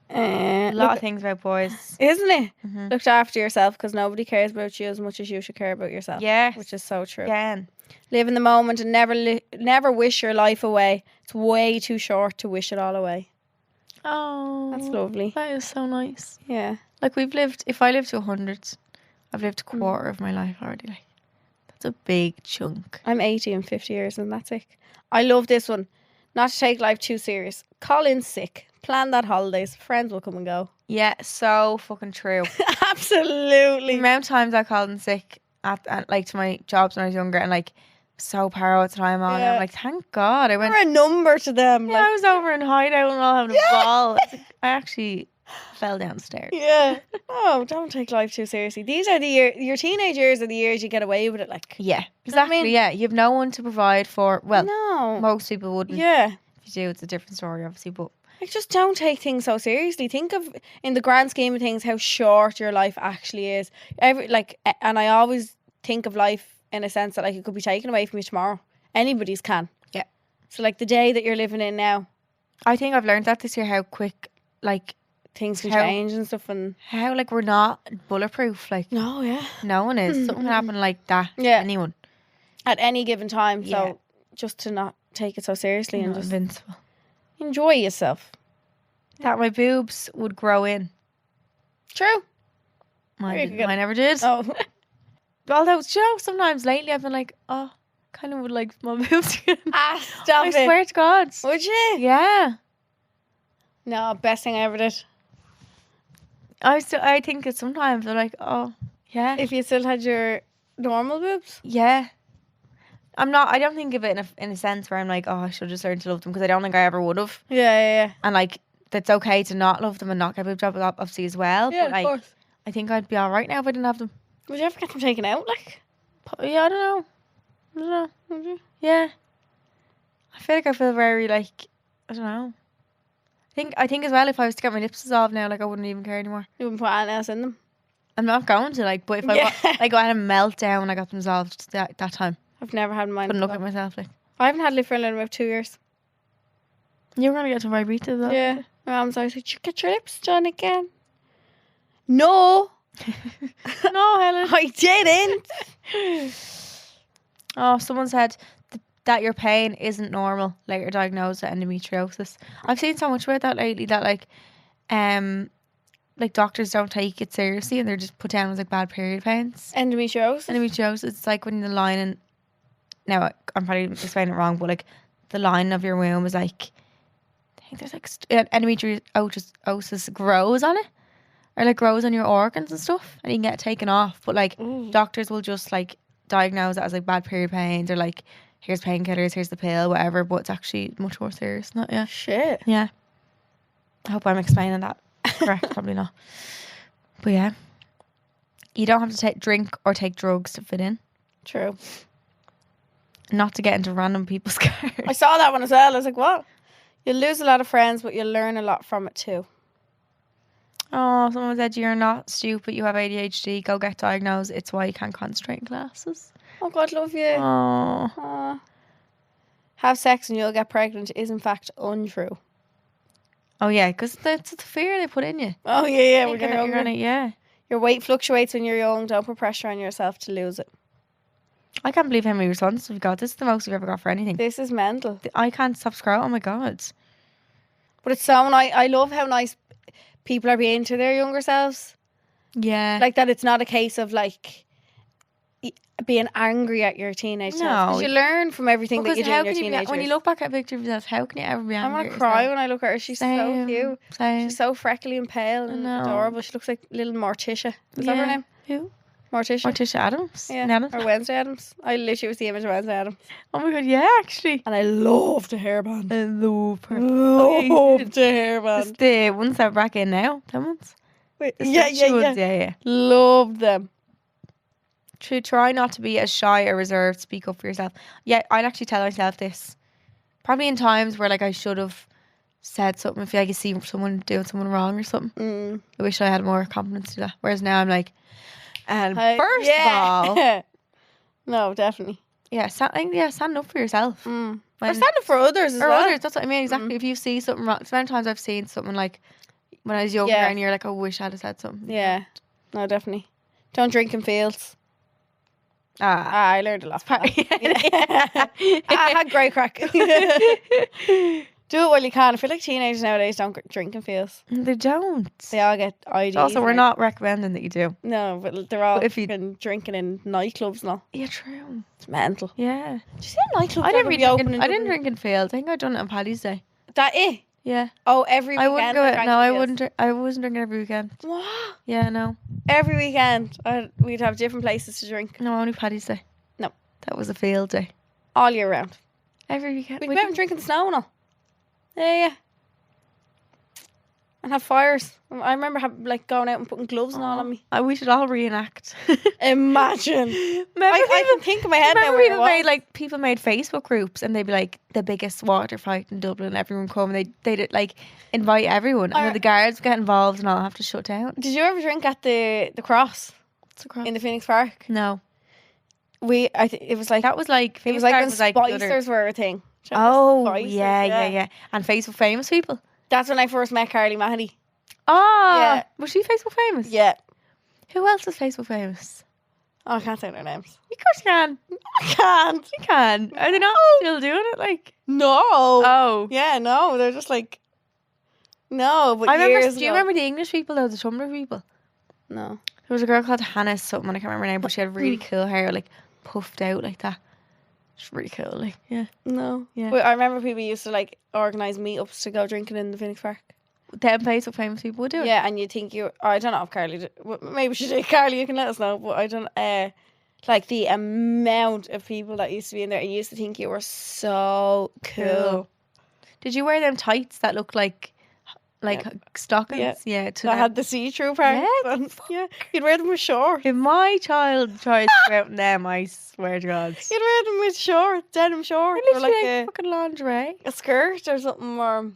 A lot of things about boys. Isn't it? Mm-hmm. Looked after yourself because nobody cares about you as much as you should care about yourself. Yes. Which is so true. Again. Live in the moment and never wish your life away. It's way too short to wish it all away. Oh. That's lovely. That is so nice. Yeah. Like if I live to 100, I've lived a quarter of my life already. Like, that's a big chunk. I'm 80 in 50 years and that's it. I love this one. Not to take life too serious. Call in sick. Plan that holidays. Friends will come and go. Yeah, so fucking true. Absolutely. The amount of times I called in sick at like to my jobs when I was younger and like so paranoid at the time on. I'm like, thank God I went. You're a number to them. Yeah, I was over in hideout and all having a ball. I actually fell downstairs. Yeah. Oh, don't take life too seriously. These are your teenage years are the years you get away with it. Like, yeah, exactly. You know what I mean? Yeah, you have no one to provide for. Well, no, most people wouldn't. Yeah, if you do, it's a different story, obviously. But like, just don't take things so seriously. Think of, in the grand scheme of things, how short your life actually is. And I always think of life in a sense that like it could be taken away from you tomorrow. Anybody's can. Yeah. So like the day that you're living in now. I think I've learned that this year, how quick like things can change and stuff, and how like we're not bulletproof. Like no one is. Something can happen like that. Yeah. Anyone. At any given time. So just to not take it so seriously and just invincible. Enjoy yourself. That my boobs would grow in. True. Mine never did. Oh. Although, sometimes lately I've been like, oh, kind of would like my boobs again. Stop it. I swear to God. Would you? Yeah. No, best thing I ever did. I think that sometimes I'm like, oh, yeah. If you still had your normal boobs? Yeah. I don't think of it in a sense where I'm like, oh, I should just learn to love them, because I don't think I ever would have. Yeah. And like, that's okay to not love them and not get boob jobs obviously as well. Yeah, but like, of course. I think I'd be alright now if I didn't have them. Would you ever get them taken out, like? Yeah, I don't know. Would you? Yeah. I feel very like, I don't know. I think as well, if I was to get my lips dissolved now, like I wouldn't even care anymore. You wouldn't put anything else in them? I'm not going to, like, but if I got a meltdown when I got them dissolved that time. I've never had mine. Couldn't look at myself, like. I haven't had lip filler in about 2 years. You were going to get to Vibrita though. Yeah. My mum's always like, you get your lips done again. No. No, Helen. I didn't. Oh, someone said that your pain isn't normal. Later diagnosed with endometriosis. I've seen so much about that lately that like doctors don't take it seriously and they're just put down as like bad period pains. Endometriosis. It's like when the lining. Now I'm probably explaining it wrong, but like the lining of your womb is like, I think there's like endometriosis grows on it, or like grows on your organs and stuff, and you can get it taken off. But like doctors will just like diagnose it as like bad period pains, or like here's painkillers, here's the pill, whatever. But it's actually much more serious. Not Shit. Yeah. I hope I'm explaining that Correct, probably not. But yeah. You don't have to drink or take drugs to fit in. True. Not to get into random people's cars. I saw that one as well. I was like, what? You'll lose a lot of friends, but you'll learn a lot from it too. Oh, someone said you're not stupid, you have ADHD, go get diagnosed. It's why you can't concentrate in classes. Oh, God, love you. Oh. Have sex and you'll get pregnant is in fact untrue. Oh, yeah, because that's the fear they put in you. Oh, yeah. You're gonna, yeah. Your weight fluctuates when you're young. Don't put pressure on yourself to lose it. I can't believe how many responses we've got. This is the most we've ever got for anything. This is mental. I can't stop scrolling. Oh, my God. But it's so nice. I love how nice people are being to their younger selves. Yeah. Like that it's not a case of like being angry at your teenage self. Because you learn from everything that you do in your teenage years. When you look back at a picture of yourself, how can you ever be angry? I'm going to cry when I look at her. She's so cute. Same. She's so freckly and pale and adorable. She looks like little Morticia. Is that her name? Who? Morticia Adams? Yeah. Or Wednesday Adams. I literally was the image of Wednesday Adams. Oh my God, yeah, actually. And I loved the hairband. I love her. Loved the hairband. It's the ones that are back in now. Them ones. Wait, yeah. Loved them. Try not to be as shy or reserved. Speak up for yourself. Yeah, I'd actually tell myself this. Probably in times where like I should have said something. If like you see someone doing someone wrong or something. I wish I had more confidence to do that. Whereas now I'm like, and first of all, no, definitely. Yeah, stand up for yourself. Or stand up for others as well. Others, that's what I mean. Exactly. If you see something wrong, so many times I've seen something like when I was younger and you're like, I wish I'd have said something. Yeah, no, definitely. Don't drink in fields. I learned a lot from that. I had great crack. Do it while you can. I feel like teenagers nowadays don't drink in fields. They don't. They all get IDs. Also, we're not recommending that you do. No, but they're all drinking in nightclubs and all. Yeah, true. It's mental. Yeah. Did you see a nightclub? I didn't drink in fields. I think I'd done it on Paddy's Day. That it? Yeah. Oh, every weekend? I wouldn't go. No, I wouldn't. I wasn't drinking every weekend. What? Yeah, no. Every weekend, we'd have different places to drink. No, only Paddy's Day. No. That was a field day. All year round. Every weekend. We'd go out and drink in the snow and all. Yeah. And have fires. I remember going out and putting gloves and all on me. We should all reenact. Imagine. I can think in my head now. People made Facebook groups and they'd be like the biggest water fight in Dublin. Everyone come and they'd like invite everyone. And then the guards get involved and I'll have to shut down. Did you ever drink at the Cross? What's the Cross? In the Phoenix Park? No. It was like when spicers were a thing. Oh, yeah. And Facebook famous people. That's when I first met Carly Mahoney. Oh, yeah. Was she Facebook famous? Yeah. Who else is Facebook famous? Oh, I can't say their names. Of course you can. I can't. You can. Are they not still doing it? Like, no. Oh. Yeah, no. They're just like, no. But do you remember the English people though, the Tumblr people? No. There was a girl called Hannah something, I can't remember her name, but she had really cool hair, like puffed out like that. It's really cool, like, yeah. No. Yeah. But I remember people used to like organise meetups to go drinking in the Phoenix Park. Them Facebook famous people would do it. Yeah, and you think I don't know if Carly did. Maybe she did. Carly, you can let us know. But I don't like the amount of people that used to be in there. And you used to think you were so cool. Did you wear them tights that looked like stockings? Yeah. That had the see-through part. Yeah. You'd wear them with shorts. If my child tries to go out in them, I swear to God. You'd wear them with shorts, denim shorts. Or like a fucking lingerie. A skirt or something or...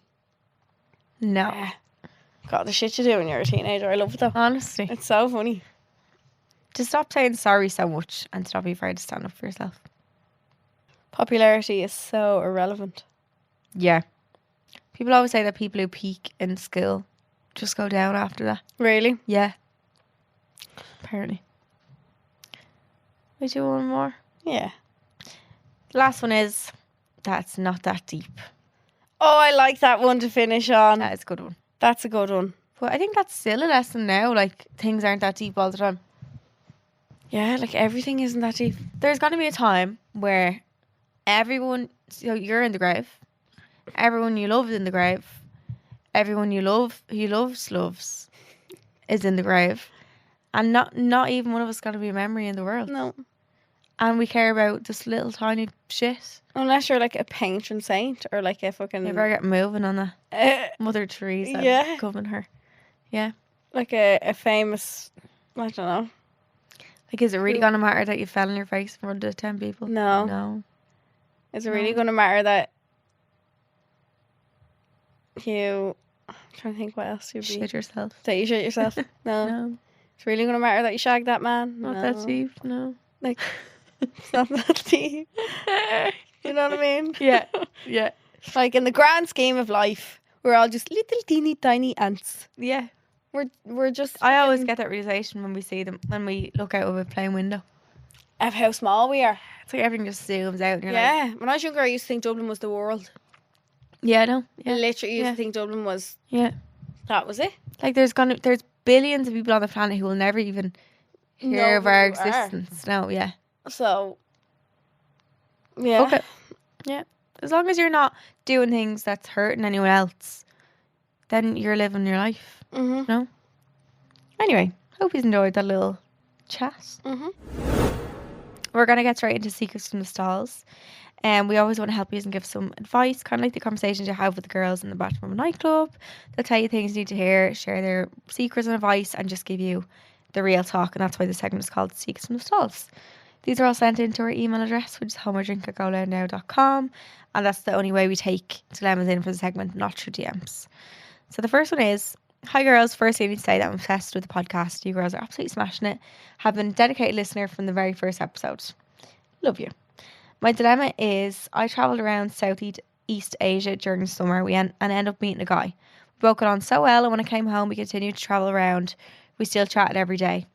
No. God, the shit you do when you're a teenager. I love it though. Honestly. It's so funny. Just stop saying sorry so much and stop being afraid to stand up for yourself. Popularity is so irrelevant. Yeah. People always say that people who peak in school just go down after that. Really? Yeah. Apparently. We do one more? Yeah. The last one is, that's not that deep. Oh, I like that one to finish on. That is a good one. That's a good one. But I think that's still a lesson now. Like, things aren't that deep all the time. Yeah, like everything isn't that deep. There's going to be a time where everyone, so you're in the grave. Everyone you loved in the grave. Everyone you love, who loves, is in the grave. And not even one of us got to be a memory in the world. No. And we care about this little tiny shit. Unless you're like a patron saint or like a fucking... You better get moving on that. Mother Teresa, govern her. Yeah. Like a famous, I don't know. Like, is it really going to matter that you fell on your face in front of 10 people? No. Is it really going to matter that you... I'm trying to think what else you'd be... Shit yourself. That you shit yourself? No. It's really going to matter that you shagged that man? Not that deep, no. Like, it's not that deep. You know what I mean? Yeah. Like, in the grand scheme of life, we're all just little teeny tiny ants. Yeah. We're just... I always get that realisation when we see them, when we look out of a plane window. Of how small we are. It's like everything just zooms out and you're like... When I was younger, I used to think Dublin was the world. Yeah, I know. I literally used to think Dublin was... Yeah. That was it. Like, there's billions of people on the planet who will never even hear of our existence. No, yeah. So... Yeah. Okay. Yeah. As long as you're not doing things that's hurting anyone else, then you're living your life. Mm-hmm. No? Anyway, hope you enjoyed that little chat. Mm-hmm. We're going to get straight into secrets from the stalls. And we always want to help you and give some advice, kind of like the conversations you have with the girls in the bathroom nightclub. They'll tell you things you need to hear, share their secrets and advice, and just give you the real talk. And that's why the segment is called Secrets from the Stalls. These are all sent into our email address, which is homeordrink@goloudnow.com. And that's the only way we take dilemmas in for the segment, not through DMs. So the first one is, hi girls, firstly I need to say that I'm obsessed with the podcast. You girls are absolutely smashing it. Have been a dedicated listener from the very first episode. Love you. My dilemma is I travelled around Southeast Asia during the summer and ended up meeting a guy. We both got on so well, and when I came home we continued to travel around. We still chatted every day.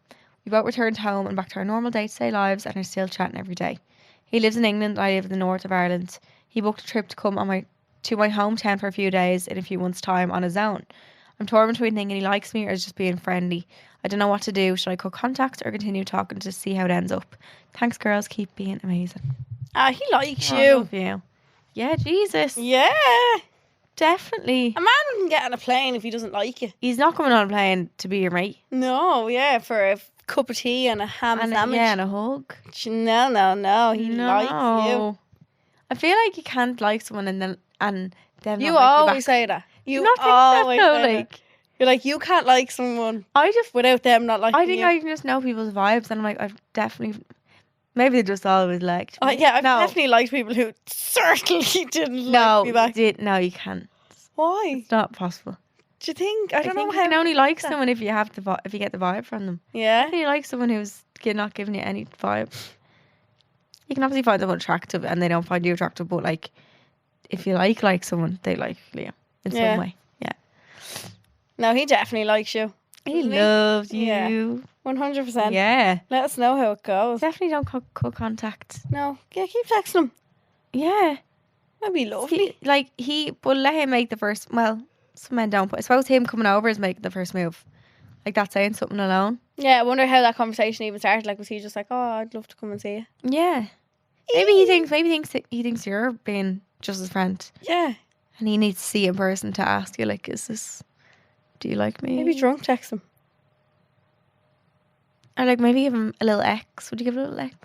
We both returned home and back to our normal day-to-day lives and are still chatting every day. He lives in England, I live in the north of Ireland. He booked a trip to come to my hometown for a few days in a few months' time on his own. I'm torn between thinking he likes me or is just being friendly. I don't know what to do. Should I cut contact or continue talking to see how it ends up? Thanks, girls. Keep being amazing. He likes you. I love you. Yeah, Jesus. Yeah. Definitely. A man wouldn't get on a plane if he doesn't like you. He's not coming on a plane to be your mate. No, yeah, for a cup of tea and a ham sandwich. Yeah, and a hug. No. He likes you. I feel like you can't like someone and then you always say that. You always say that. You're like, you can't like someone without them not liking you. I think I can just know people's vibes, and I'm like, I've definitely... Maybe they just always liked me. Yeah, I've definitely liked people who certainly didn't like me back. No, you can't. Why? It's not possible. Do you think? I don't know how. You can only like someone if you get the vibe from them. Yeah. You like someone who's not giving you any vibe. You can obviously find someone attractive and they don't find you attractive, but like, if you like someone, they like you in some way. Yeah. No, he definitely likes you. He loves you. Yeah. 100%. Yeah. Let us know how it goes. Definitely don't cut contact. No. Yeah, keep texting him. Yeah. That'd be lovely. But let him make the first, well, some men don't, but I suppose him coming over is making the first move. Like, that's saying something alone. Yeah, I wonder how that conversation even started. Like, was he just like, oh, I'd love to come and see you? Yeah. Maybe he thinks you're being just his friend. Yeah. And he needs to see in person to ask you, like, do you like me? Maybe drunk text him. Or like maybe give him a little X. Would you give a little X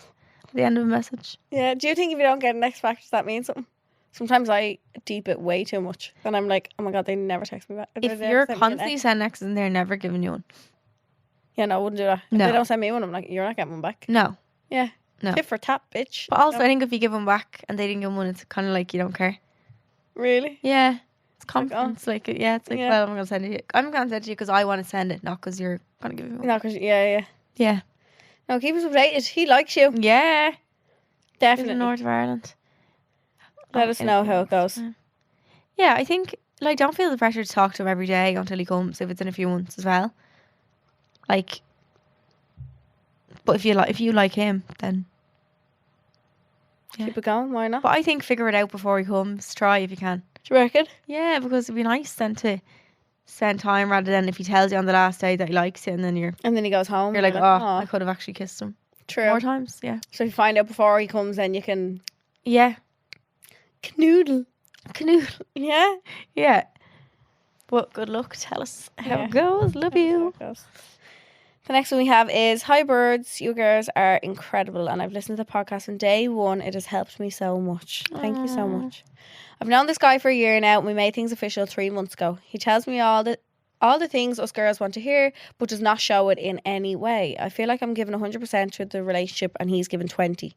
at the end of a message? Yeah. Do you think if you don't get an X back, does that mean something? Sometimes I deep it way too much. And I'm like, oh my God, they never text me back. If you're constantly sending X's and they're never giving you one. Yeah, no, I wouldn't do that. If they don't send me one, I'm like, you're not getting one back. No. Yeah. No. Tit for tat, bitch. But also, I think if you give one back and they didn't give one, it's kind of like you don't care. Really? Yeah. It's confidence. It's like, well, I'm going to send it to you. I'm going to send it to you because I want to send it, not because you're going to give me one. Not because, yeah. Yeah. No, keep us updated. He likes you. Yeah. Definitely. In the north of Ireland. Let us know how it goes. Yeah, I think, like, don't feel the pressure to talk to him every day until he comes, if it's in a few months as well. Like, but if you like him, then keep it going. Why not? But I think figure it out before he comes. Try if you can. Do you reckon? Yeah, because it'd be nice then to spend time rather than if he tells you on the last day that he likes you and then he goes home. You're like, I could have actually kissed him. True. More times, yeah. So if you find out before he comes, then you can. Yeah. Canoodle. Yeah. Yeah. But good luck. Tell us how it goes. Love you. The next one we have is, hi birds, you girls are incredible and I've listened to the podcast from day one. It has helped me so much. Thank you so much. I've known this guy for a year now and we made things official 3 months ago. He tells me all the all the things us girls want to hear, but does not show it in any way. I feel like I'm giving 100% to the relationship and he's given 20.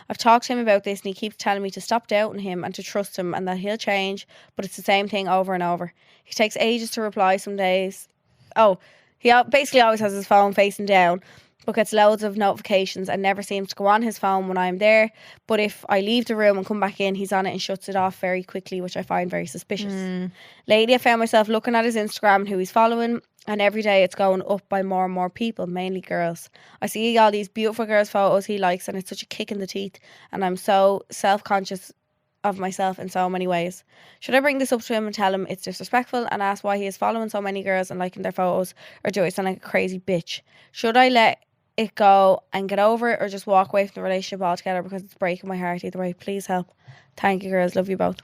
I've talked to him about this and he keeps telling me to stop doubting him and to trust him and that he'll change, but it's the same thing over and over. He takes ages to reply some days. Oh, he basically always has his phone facing down, but gets loads of notifications and never seems to go on his phone when I'm there. But if I leave the room and come back in, he's on it and shuts it off very quickly, which I find very suspicious. Lately, I found myself looking at his Instagram and who he's following, and every day it's going up by more and more people, mainly girls. I see all these beautiful girls' photos he likes and it's such a kick in the teeth, and I'm so self-conscious of myself in so many ways. Should I bring this up to him and tell him it's disrespectful and ask why he is following so many girls and liking their photos, or do I sound like a crazy bitch? Should I let it go and get over it, or just walk away from the relationship altogether because it's breaking my heart either way? Please help. Thank you, girls. Love you both.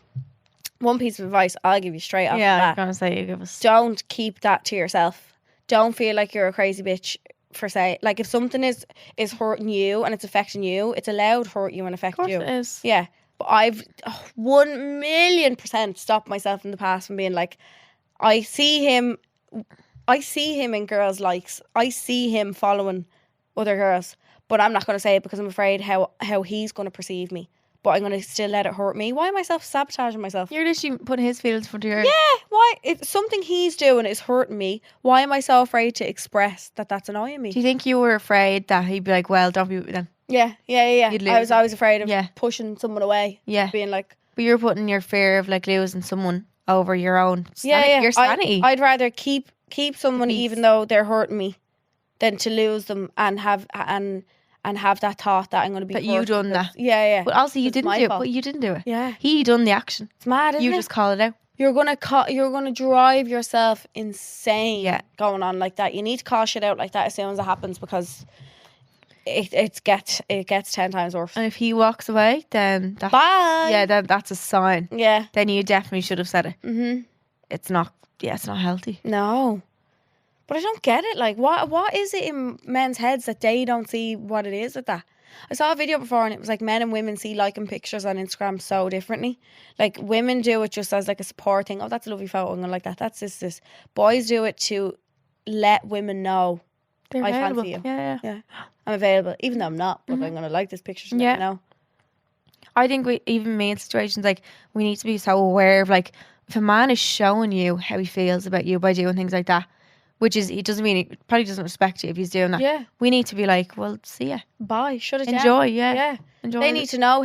One piece of advice I'll give you straight off the bat. Yeah, I'm gonna say you give us. Don't keep that to yourself. Don't feel like you're a crazy bitch for saying, like, if something is hurting you and it's affecting you, it's allowed to hurt you and affect you. Of course it is. Yeah. But I've 1,000,000% stopped myself in the past from being like, I see him in girls' likes. I see him following other girls, but I'm not going to say it because I'm afraid how he's going to perceive me. But I'm going to still let it hurt me. Why am I sabotaging myself? You're literally putting his feelings in front of yours. Yeah, why? If something he's doing is hurting me, why am I so afraid to express that that's annoying me? Do you think you were afraid that he'd be like, well, don't be with them? Yeah. I was always afraid of pushing someone away. Yeah. Being like... But you're putting your fear of like losing someone over your own sanity. Your sanity. I'd rather keep someone even though they're hurting me than to lose them and have that thought that I'm going to be that you done that. Yeah. But also you didn't do it. But you didn't do it. Yeah. He done the action. It's mad, isn't it? You just call it out. You're gonna drive yourself insane going on like that. You need to call shit out like that as soon as it happens, because it gets 10 times worse. And if he walks away, then bye. Yeah, then that's a sign. Yeah. Then you definitely should have said it. Mm-hmm. It's not healthy. No. But I don't get it. Like, what is it in men's heads that they don't see what it is with that? I saw a video before and it was like men and women see liking pictures on Instagram so differently. Like, women do it just as like a support thing. Oh, that's a lovely photo. I'm gonna like that. That's this. Boys do it to let women know they're I available. fancy you. Yeah. I'm available, even though I'm not. But I'm gonna like this picture. So let me know. I think even me in situations like, we need to be so aware of, like, if a man is showing you how he feels about you by doing things like that, which is, it doesn't mean, he probably doesn't respect you if he's doing that. Yeah. We need to be like, well, see ya. Bye. Shut it Enjoy, down. yeah. Enjoy. They need to know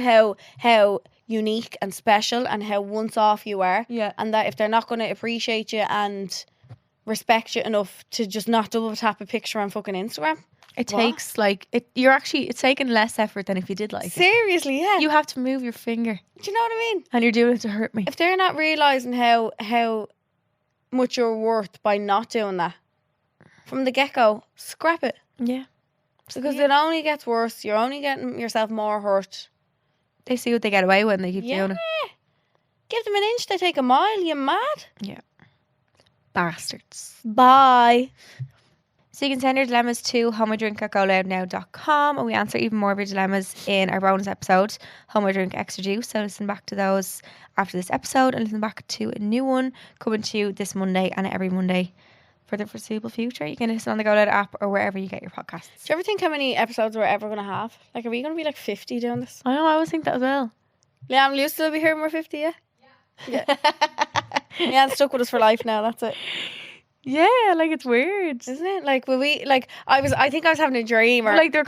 how unique and special and how once off you are. Yeah. And that if they're not going to appreciate you and respect you enough to just not double tap a picture on fucking Instagram. It takes it's taking less effort than if you did like it. Seriously, yeah. You have to move your finger. Do you know what I mean? And you're doing it to hurt me. If they're not realising how much you're worth by not doing that, from the get-go, scrap it. Yeah. Because it only gets worse. You're only getting yourself more hurt. They see what they get away with and they keep doing it. Give them an inch, they take a mile. You mad? Yeah. Bastards. Bye. So you can send your dilemmas to homeydrink@goloudnow.com, and we answer even more of your dilemmas in our bonus episode, Home I Drink Extra Juice. So listen back to those after this episode and listen back to a new one coming to you this Monday and every Monday for the foreseeable future. You can listen on the GoLoud app or wherever you get your podcasts. Do you ever think how many episodes we're ever going to have? Like, are we going to be like 50 doing this? I know, I always think that as well. Liam, will you still be here when we're 50, yeah? Leanne's stuck with us for life now, that's it. Yeah, like, it's weird, isn't it? Like, will we, like, I think I was having a dream, or like, there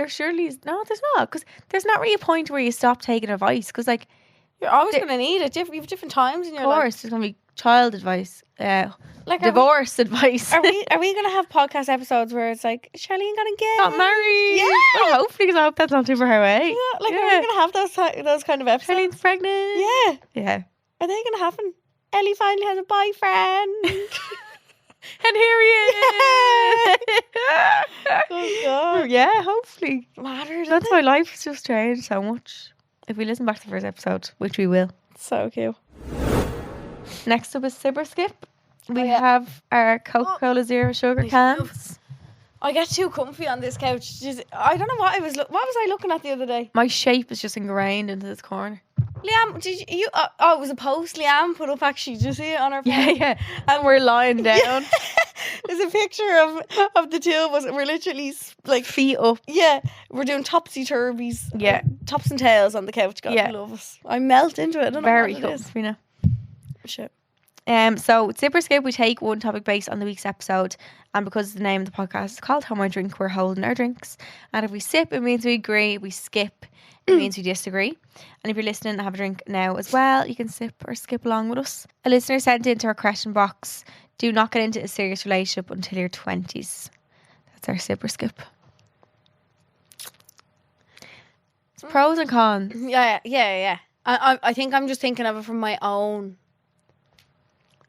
surely is, no, there's not, because there's not really a point where you stop taking advice, because, like, you're always going to need it. You have different times in your life. Of course, there's going to be child advice, like divorce advice. Are we going to have podcast episodes where it's like, Charleen got married? Yeah. Well, hopefully, because I hope that's not too far away. Yeah, like, are we going to have those kind of episodes? Charleen's pregnant. Yeah. Yeah. Are they going to happen? Ellie finally has a boyfriend. And here he is. Oh God. Yeah, hopefully. Matters. That's why life has just changed so much. If we listen back to the first episode, which we will. So cute. Next up is Sip or Skip. We have our Coca-Cola Zero Sugar cans. I get too comfy on this couch. I don't know what was I looking at the other day? My shape is just ingrained into this corner. Liam, did you? It was a post Liam put up. Actually, did you see it on our phone? Yeah. And we're lying down. There's a picture of the two of us. We're literally like feet up. Yeah, we're doing topsy-turvies. Yeah, tops and tails on the couch. God, I love us. I melt into it. I don't Very know what it is. You know. Shit. So Sip or Skip, we take one topic based on the week's episode, and because the name of the podcast is called Hold My Drink, we're holding our drinks. And if we sip, it means we agree. We skip, it means we disagree. And if you're listening and have a drink now as well, you can sip or skip along with us. A listener sent into our question box: do not get into a serious relationship until your 20s. That's our sip or skip. It's pros and cons. Yeah. I think I'm just thinking of it from my own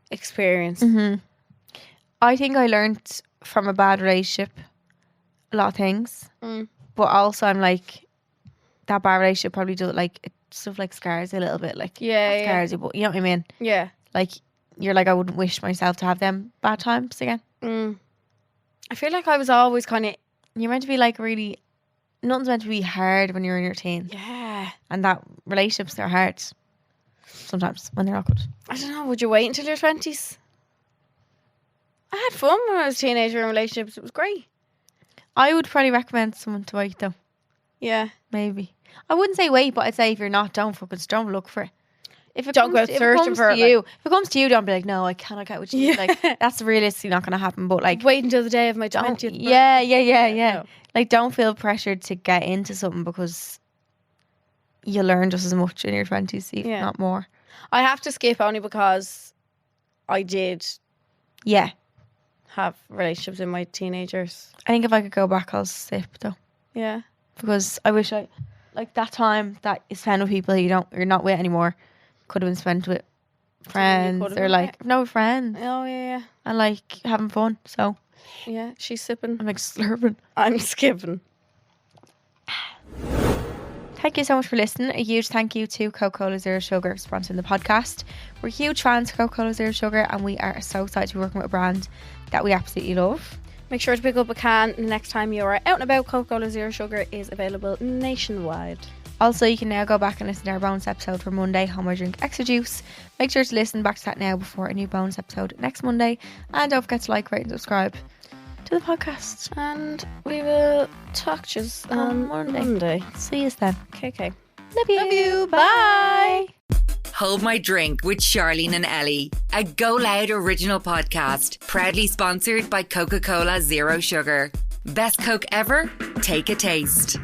experience. Mm-hmm. I think I learnt from a bad relationship a lot of things, but also I'm like, that bad relationship probably does it stuff like scars you a little bit, scars you, but you know what I mean? Yeah. Like you're like, I wouldn't wish myself to have them bad times again. I feel like I was always kind of, you're meant to be like really, nothing's meant to be hard when you're in your teens. Yeah. And that relationships are hard sometimes when they're not good. I don't know, would you wait until your 20s? I had fun when I was a teenager in relationships. It was great. I would probably recommend someone to wait though. Yeah. Maybe. I wouldn't say wait, but I'd say if you're not, don't look for it. If it don't comes, go searching for it. If it comes to you, don't be like, no, I cannot get with you. Yeah. Like, that's realistically not going to happen. But like, wait until the day of my 20th. Yeah. No. Like, don't feel pressured to get into something because you learn just as much in your 20s, if not more. I have to skip only because I did. Yeah. Have relationships in my teenagers. I think if I could go back, I'll sip though. Yeah. Because I wish like that time that you spend with people you're not with anymore could have been spent with friends or like no friends. Oh yeah. And like having fun. So yeah, she's sipping. I'm like slurping. I'm skipping. Thank you so much for listening. A huge thank you to Coca-Cola Zero Sugar for sponsoring the podcast. We're huge fans of Coca-Cola Zero Sugar and we are so excited to be working with a brand that we absolutely love. Make sure to pick up a can the next time you are out and about. Coca-Cola Zero Sugar is available nationwide. Also, you can now go back and listen to our bonus episode for Monday, Hold My Drink Extra Juice. Make sure to listen back to that now before a new bonus episode next Monday. And don't forget to like, rate and subscribe to the podcast. And we will talk to you on Monday. See you then. Okay. Love you. Bye. Hold My Drink with Charleen and Ellie, a GoLoud original podcast, proudly sponsored by Coca-Cola Zero Sugar. Best Coke ever? Take a taste.